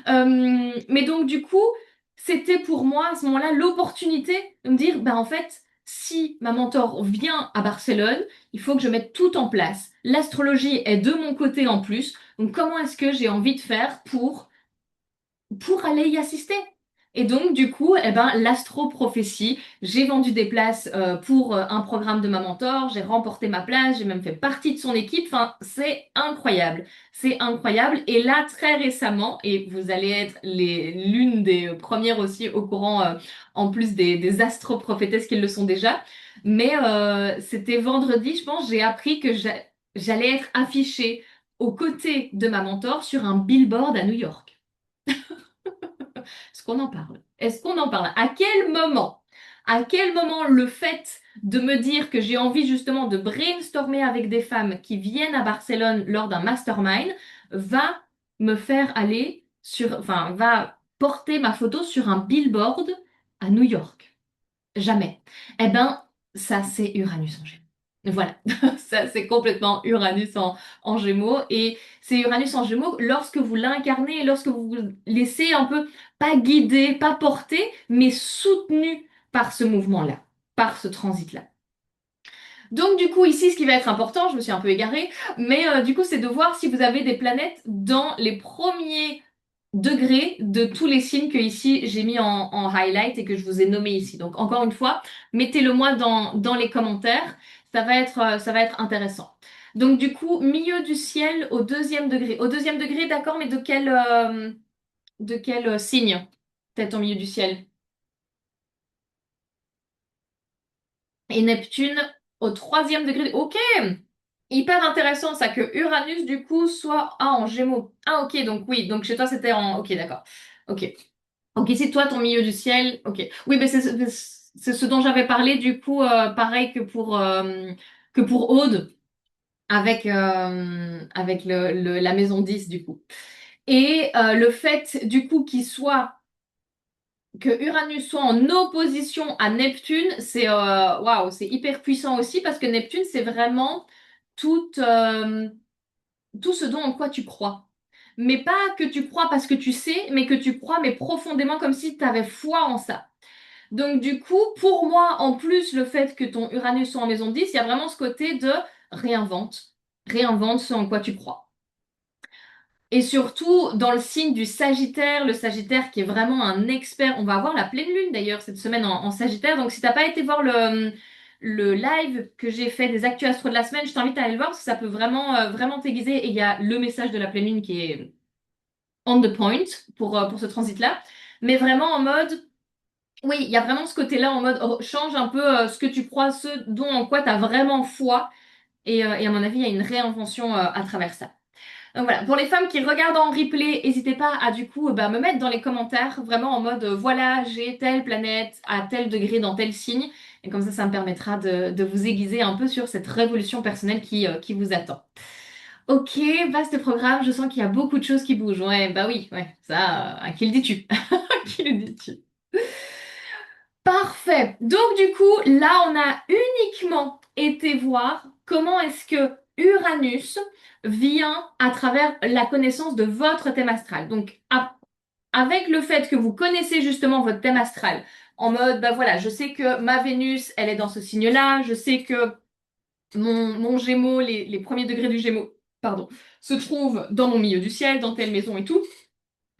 Mais donc, du coup, c'était pour moi à ce moment-là l'opportunité de me dire, bah en fait, si ma mentor vient à Barcelone, il faut que je mette tout en place. L'astrologie est de mon côté en plus. Donc, comment est-ce que j'ai envie de faire pour aller y assister? Et donc, du coup, eh ben, l'astro-prophétie, j'ai vendu des places pour un programme de ma mentor, j'ai remporté ma place, j'ai même fait partie de son équipe. Enfin, c'est incroyable. C'est incroyable. Et là, très récemment, et vous allez être l'une des premières aussi au courant, en plus des astro-prophétesses qui le sont déjà, mais c'était vendredi, je pense, j'ai appris que j'allais être affichée aux côtés de ma mentor sur un billboard à New York. Est-ce qu'on en parle? Est-ce qu'on en parle? À quel moment? À quel moment le fait de me dire que j'ai envie justement de brainstormer avec des femmes qui viennent à Barcelone lors d'un mastermind va me faire aller enfin, va porter ma photo sur un billboard à New York? Jamais. Eh ben, ça, c'est Uranus en Gémeaux. Voilà, ça, c'est complètement Uranus en Gémeaux. Et c'est Uranus en Gémeaux lorsque vous l'incarnez, lorsque vous vous laissez un peu, pas guider, pas porter, mais soutenu par ce mouvement-là, par ce transit-là. Donc, du coup, ici, ce qui va être important, je me suis un peu égarée, mais du coup, c'est de voir si vous avez des planètes dans les premiers degrés de tous les signes que ici j'ai mis en highlight et que je vous ai nommés ici. Donc, encore une fois, mettez-le moi dans les commentaires, ça va être intéressant. Donc, du coup, milieu du ciel au deuxième degré. Au deuxième degré, d'accord, mais de quel signe? Peut-être au milieu du ciel. Et Neptune au troisième degré. Ok, hyper intéressant ça que Uranus du coup soit en Gémeaux. Ah ok, donc oui, donc chez toi c'était en. Ok, d'accord. Ok. Donc ici toi ton milieu du ciel. Ok. Oui, mais c'est ce dont j'avais parlé du coup, pareil que pour Aude avec la maison 10 du coup. Et le fait du coup qu'il soit que Uranus soit en opposition à Neptune, c'est waouh, c'est hyper puissant aussi parce que Neptune, c'est vraiment tout, tout ce dont en quoi tu crois. Mais pas que tu crois parce que tu sais, mais que tu crois, mais profondément comme si tu avais foi en ça. Donc du coup, pour moi, en plus, le fait que ton Uranus soit en maison 10, il y a vraiment ce côté de réinvente. Réinvente ce en quoi tu crois. Et surtout, dans le signe du Sagittaire, le Sagittaire qui est vraiment un expert. On va avoir la pleine lune d'ailleurs cette semaine en Sagittaire. Donc si t'as pas été voir le live que j'ai fait des Actus Astro de la semaine, je t'invite à aller le voir parce que ça peut vraiment, vraiment t'aiguiser. Et il y a le message de la pleine lune qui est on the point pour ce transit-là. Mais vraiment en mode, oui, il y a vraiment ce côté-là en mode change un peu ce que tu crois, ce dont en quoi tu as vraiment foi. Et à mon avis, il y a une réinvention à travers ça. Donc voilà, pour les femmes qui regardent en replay, n'hésitez pas à du coup bah, me mettre dans les commentaires vraiment en mode voilà, j'ai telle planète à tel degré dans tel signe. Et comme ça me permettra de vous aiguiser un peu sur cette révolution personnelle qui vous attend. Ok, vaste programme, je sens qu'il y a beaucoup de choses qui bougent. Ouais, bah oui, ouais, ça, à qui le dis-tu? À qui le dis-tu? Parfait. Donc du coup, là, on a uniquement été voir comment est-ce que Uranus vient à travers la connaissance de votre thème astral. Donc avec le fait que vous connaissez justement votre thème astral, en mode, bah voilà, je sais que ma Vénus, elle est dans ce signe-là, je sais que mon Gémeaux, les premiers degrés du Gémeaux, pardon, se trouvent dans mon milieu du ciel, dans telle maison et tout.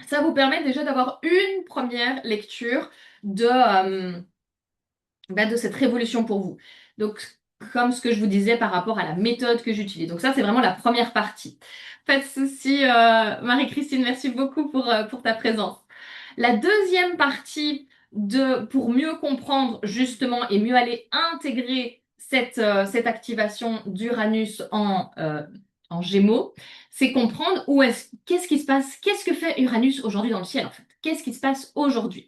Ça vous permet déjà d'avoir une première lecture de cette révolution pour vous. Donc, comme ce que je vous disais par rapport à la méthode que j'utilise. Donc ça, c'est vraiment la première partie. Pas de souci, Marie-Christine, merci beaucoup pour ta présence. La deuxième partie pour mieux comprendre justement et mieux aller intégrer cette activation d'Uranus en Gémeaux, c'est comprendre qu'est-ce qui se passe, qu'est-ce que fait Uranus aujourd'hui dans le ciel en fait. Qu'est-ce qui se passe aujourd'hui?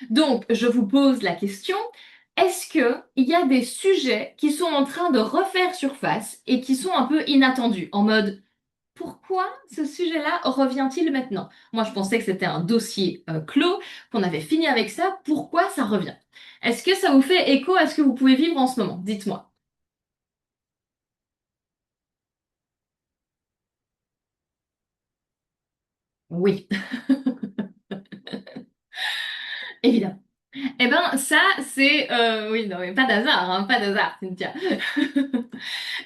Donc, je vous pose la question, est-ce que il y a des sujets qui sont en train de refaire surface et qui sont un peu inattendus, en mode pourquoi ce sujet-là revient-il maintenant? Moi, je pensais que c'était un dossier clos, qu'on avait fini avec ça. Pourquoi ça revient? Est-ce que ça vous fait écho à ce que vous pouvez vivre en ce moment? Dites-moi. Oui, évidemment. Eh ben, ça, c'est... oui, non, mais pas d'hasard, hein, pas d'hasard, Cynthia.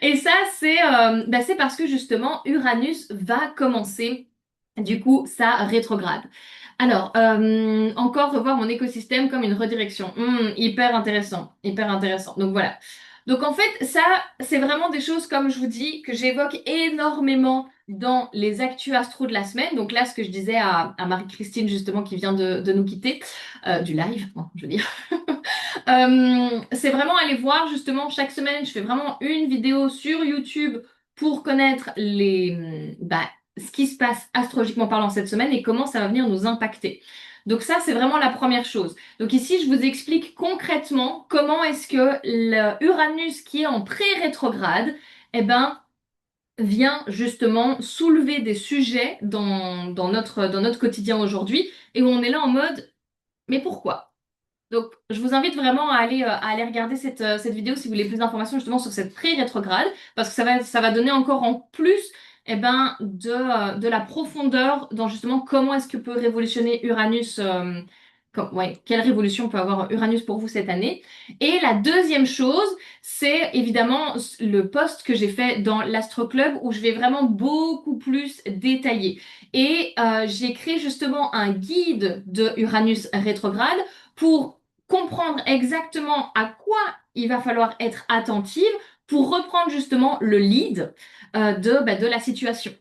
Et ça, c'est parce que justement, Uranus va commencer, du coup, sa rétrograde. Alors, encore revoir mon écosystème comme une redirection. Hyper intéressant, hyper intéressant. Donc voilà. Donc en fait, ça, c'est vraiment des choses, comme je vous dis, que j'évoque énormément dans les actus astro de la semaine. Donc là, ce que je disais à Marie-Christine, justement, qui vient de nous quitter, du live, bon, je veux dire. C'est vraiment aller voir justement chaque semaine, je fais vraiment une vidéo sur YouTube pour connaître ce qui se passe astrologiquement parlant cette semaine et comment ça va venir nous impacter. Donc ça, c'est vraiment la première chose. Donc ici, je vous explique concrètement comment est-ce que l'Uranus qui est en pré-rétrograde, eh ben, vient justement soulever des sujets dans notre quotidien aujourd'hui et où on est là en mode, mais pourquoi? Donc, je vous invite vraiment à aller regarder cette vidéo si vous voulez plus d'informations justement sur cette pré-rétrograde, parce que ça va donner encore en plus de la profondeur dans justement comment est-ce que peut révolutionner Uranus, ouais, quelle révolution peut avoir Uranus pour vous cette année. Et la deuxième chose, c'est évidemment le post que j'ai fait dans l'Astro Club où je vais vraiment beaucoup plus détailler. Et j'ai créé justement un guide de Uranus rétrograde pour comprendre exactement à quoi il va falloir être attentive pour reprendre justement le lead de la situation.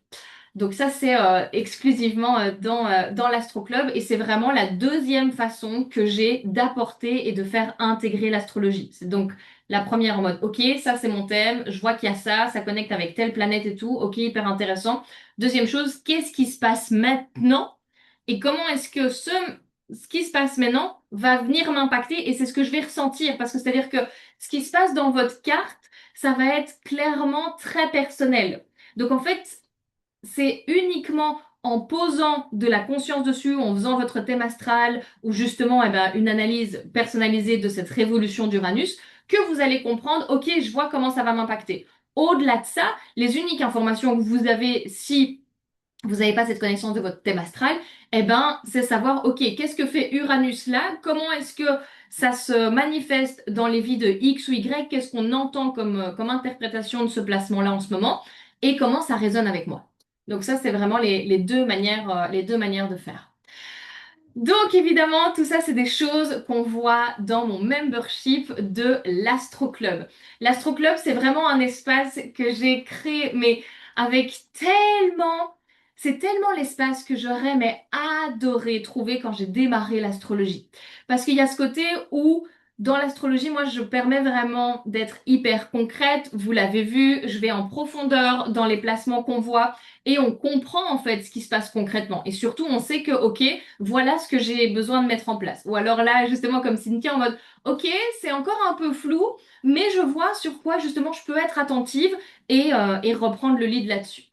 Donc ça, c'est exclusivement dans l'Astro Club et c'est vraiment la deuxième façon que j'ai d'apporter et de faire intégrer l'astrologie. C'est donc la première en mode, ok, ça c'est mon thème, je vois qu'il y a ça, ça connecte avec telle planète et tout, ok, hyper intéressant. Deuxième chose, qu'est-ce qui se passe maintenant et comment est-ce que ce qui se passe maintenant va venir m'impacter et c'est ce que je vais ressentir parce que c'est-à-dire que ce qui se passe dans votre carte, ça va être clairement très personnel. Donc en fait, c'est uniquement en posant de la conscience dessus, en faisant votre thème astral ou justement une analyse personnalisée de cette révolution d'Uranus, que vous allez comprendre, ok, je vois comment ça va m'impacter. Au-delà de ça, les uniques informations que vous avez si vous n'avez pas cette connaissance de votre thème astral, c'est savoir, ok, qu'est-ce que fait Uranus là? Comment est-ce que ça se manifeste dans les vies de X ou Y? Qu'est-ce qu'on entend comme interprétation de ce placement-là en ce moment? Et comment ça résonne avec moi? Donc ça, c'est vraiment les deux manières de faire. Donc évidemment, tout ça, c'est des choses qu'on voit dans mon membership de l'Astro Club. L'Astro Club, c'est vraiment un espace que j'ai créé, mais avec c'est tellement l'espace que j'aurais mais adoré trouver quand j'ai démarré l'astrologie. Parce qu'il y a ce côté où Dans l'astrologie, moi, je permets vraiment d'être hyper concrète. Vous l'avez vu, je vais en profondeur dans les placements qu'on voit et on comprend en fait ce qui se passe concrètement. Et surtout, on sait que, ok, voilà ce que j'ai besoin de mettre en place. Ou alors là, justement, comme Cynthia, en mode, ok, c'est encore un peu flou, mais je vois sur quoi justement je peux être attentive et reprendre le lead là-dessus.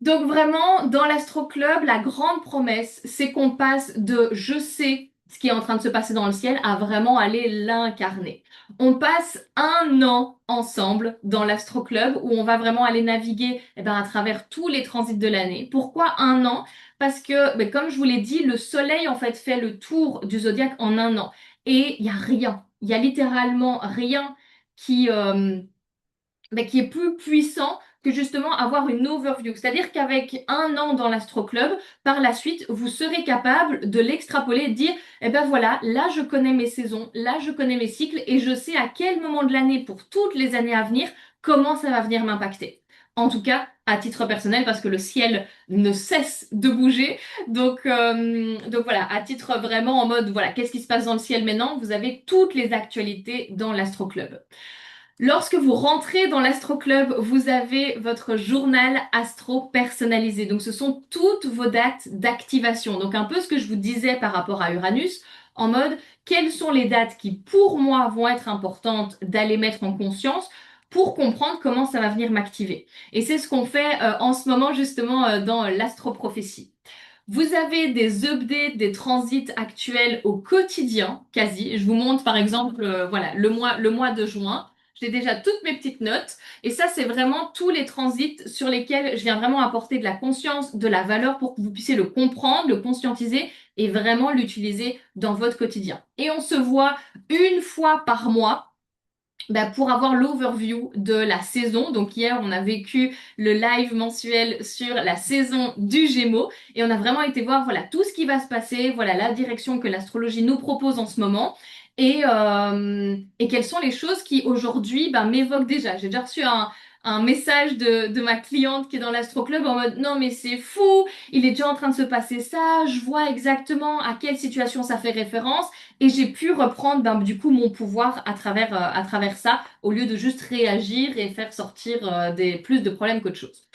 Donc vraiment, dans l'Astro Club, la grande promesse, c'est qu'on passe de je sais ce qui est en train de se passer dans le ciel à vraiment aller l'incarner. On passe un an ensemble dans l'Astro Club où on va vraiment aller naviguer à travers tous les transits de l'année. Pourquoi un an? Parce que, comme je vous l'ai dit, le Soleil en fait fait le tour du zodiaque en un an. Et il y a rien, il y a littéralement rien qui, qui est plus puissant que justement avoir une overview. C'est-à-dire qu'avec un an dans l'Astro Club, par la suite, vous serez capable de l'extrapoler et de dire, eh ben voilà, là je connais mes saisons, là je connais mes cycles et je sais à quel moment de l'année pour toutes les années à venir, comment ça va venir m'impacter. En tout cas, à titre personnel, parce que le ciel ne cesse de bouger. Donc voilà, à titre vraiment en mode, voilà, qu'est-ce qui se passe dans le ciel maintenant? Vous avez toutes les actualités dans l'Astro Club. Lorsque vous rentrez dans l'Astro Club, vous avez votre journal astro personnalisé. Donc, ce sont toutes vos dates d'activation. Donc, un peu ce que je vous disais par rapport à Uranus, en mode, quelles sont les dates qui, pour moi, vont être importantes d'aller mettre en conscience pour comprendre comment ça va venir m'activer. Et c'est ce qu'on fait en ce moment, justement, dans l'astroprophétie. Vous avez des updates des transits actuels au quotidien, quasi. Je vous montre par exemple, voilà, le mois de juin. J'ai déjà toutes mes petites notes. Et ça, c'est vraiment tous les transits sur lesquels je viens vraiment apporter de la conscience, de la valeur pour que vous puissiez le comprendre, le conscientiser et vraiment l'utiliser dans votre quotidien. Et on se voit une fois par mois pour avoir l'overview de la saison. Donc hier, on a vécu le live mensuel sur la saison du Gémeaux et on a vraiment été voir voilà tout ce qui va se passer, voilà la direction que l'astrologie nous propose en ce moment et quelles sont les choses qui aujourd'hui m'évoquent déjà. J'ai déjà reçu un message de ma cliente qui est dans l'Astro Club en mode non mais c'est fou, il est déjà en train de se passer ça, je vois exactement à quelle situation ça fait référence et j'ai pu reprendre du coup mon pouvoir à travers ça, au lieu de juste réagir et faire sortir plus de problèmes qu'autre chose.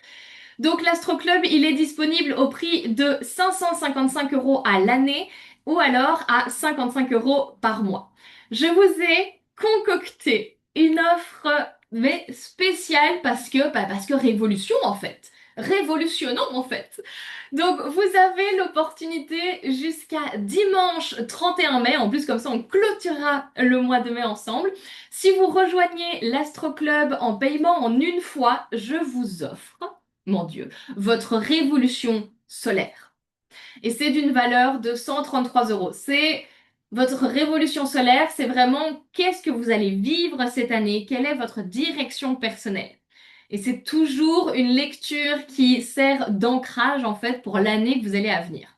Donc l'Astro Club, il est disponible au prix de 555 euros à l'année ou alors à 55 euros par mois. Je vous ai concocté une offre mais spéciale parce que révolution en fait. Révolutionnant en fait. Donc, vous avez l'opportunité jusqu'à dimanche 31 mai. En plus, comme ça, on clôturera le mois de mai ensemble. Si vous rejoignez l'Astro Club en paiement en une fois, je vous offre, mon Dieu, votre révolution solaire. Et c'est d'une valeur de 133 euros. C'est votre révolution solaire, c'est vraiment qu'est-ce que vous allez vivre cette année, quelle est votre direction personnelle. Et c'est toujours une lecture qui sert d'ancrage en fait pour l'année que vous allez à venir.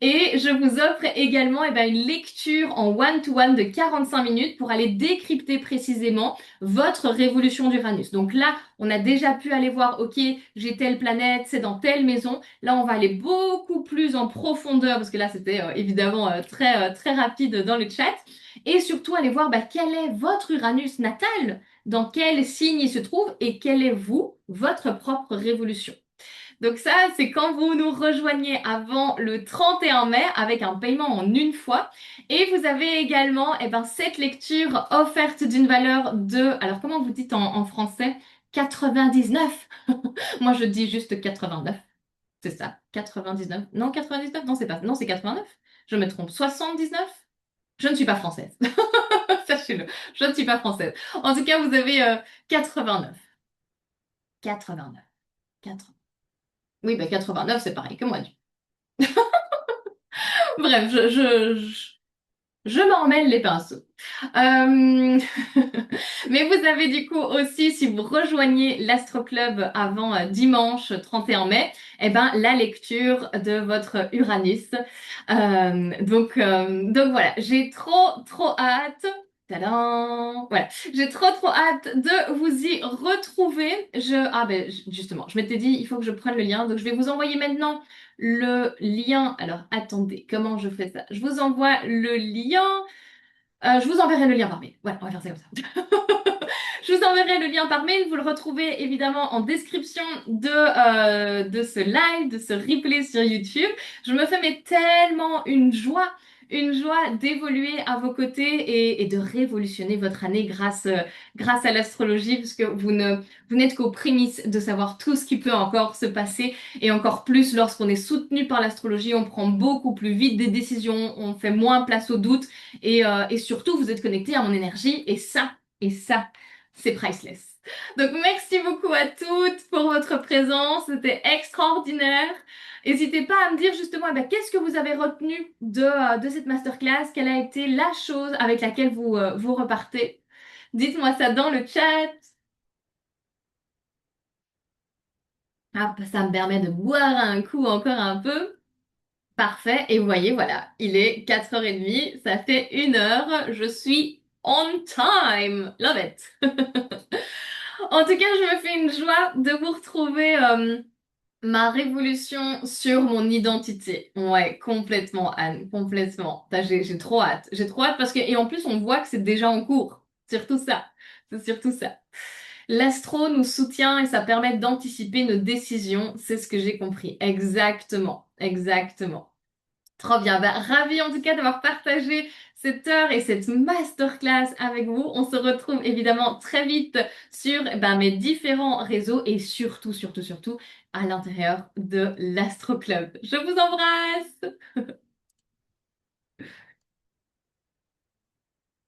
Et je vous offre également une lecture en one-to-one de 45 minutes pour aller décrypter précisément votre révolution d'Uranus. Donc là, on a déjà pu aller voir, ok, j'ai telle planète, c'est dans telle maison. Là, on va aller beaucoup plus en profondeur parce que là, c'était évidemment très rapide dans le chat. Et surtout, aller voir quel est votre Uranus natal, dans quel signe il se trouve et quelle est vous, votre propre révolution. Donc ça, c'est quand vous nous rejoignez avant le 31 mai avec un paiement en une fois. Et vous avez également cette lecture offerte d'une valeur de, alors comment vous dites en français? 99. Moi, je dis juste 89. C'est ça, 99. Non, 99? Non, c'est pas. Non, c'est 89. Je me trompe. 79? Je ne suis pas française. Sachez-le, je ne suis pas française. En tout cas, vous avez 89. 89. 80. Oui, 89, c'est pareil que moi. Bref, je m'en mêle les pinceaux. Euh, Mais vous avez du coup aussi, si vous rejoignez l'Astro Club avant dimanche 31 mai, la lecture de votre Uranus. Donc voilà, j'ai trop hâte. Tadam! Voilà, j'ai trop hâte de vous y retrouver. Justement, je m'étais dit, il faut que je prenne le lien. Donc je vais vous envoyer maintenant le lien. Alors attendez, comment je fais ça? Je vous envoie le lien Je vous enverrai le lien par mail. Ouais, on va faire ça comme ça. Je vous enverrai le lien par mail. Vous le retrouvez évidemment en description de ce live, de ce replay sur YouTube. Je me fais mais tellement une joie d'évoluer à vos côtés et de révolutionner votre année grâce à l'astrologie, parce que vous n'êtes qu'aux prémices de savoir tout ce qui peut encore se passer et encore plus lorsqu'on est soutenu par l'astrologie, on prend beaucoup plus vite des décisions, on fait moins place au doute et surtout vous êtes connecté à mon énergie et ça, c'est priceless. Donc merci beaucoup à toutes pour votre présence, c'était extraordinaire. N'hésitez pas à me dire justement eh ben, qu'est-ce que vous avez retenu de cette masterclass, quelle a été la chose avec laquelle vous repartez. Dites-moi ça dans le chat. Ah, bah, ça me permet de boire un coup encore un peu. Parfait. Et vous voyez, voilà, il est 4h30, ça fait 1 heure, je suis on time. Love it. En tout cas, je me fais une joie de vous retrouver ma révolution sur mon identité. Ouais, complètement, Anne, complètement. J'ai trop hâte. J'ai trop hâte parce que, et en plus, on voit que c'est déjà en cours. Surtout ça. C'est surtout ça. L'astro nous soutient et ça permet d'anticiper nos décisions. C'est ce que j'ai compris. Exactement. Exactement. Trop bien. Bah, ravie en tout cas d'avoir partagé cette heure et cette masterclass avec vous. On se retrouve évidemment très vite sur mes différents réseaux et surtout à l'intérieur de l'Astro Club. Je vous embrasse!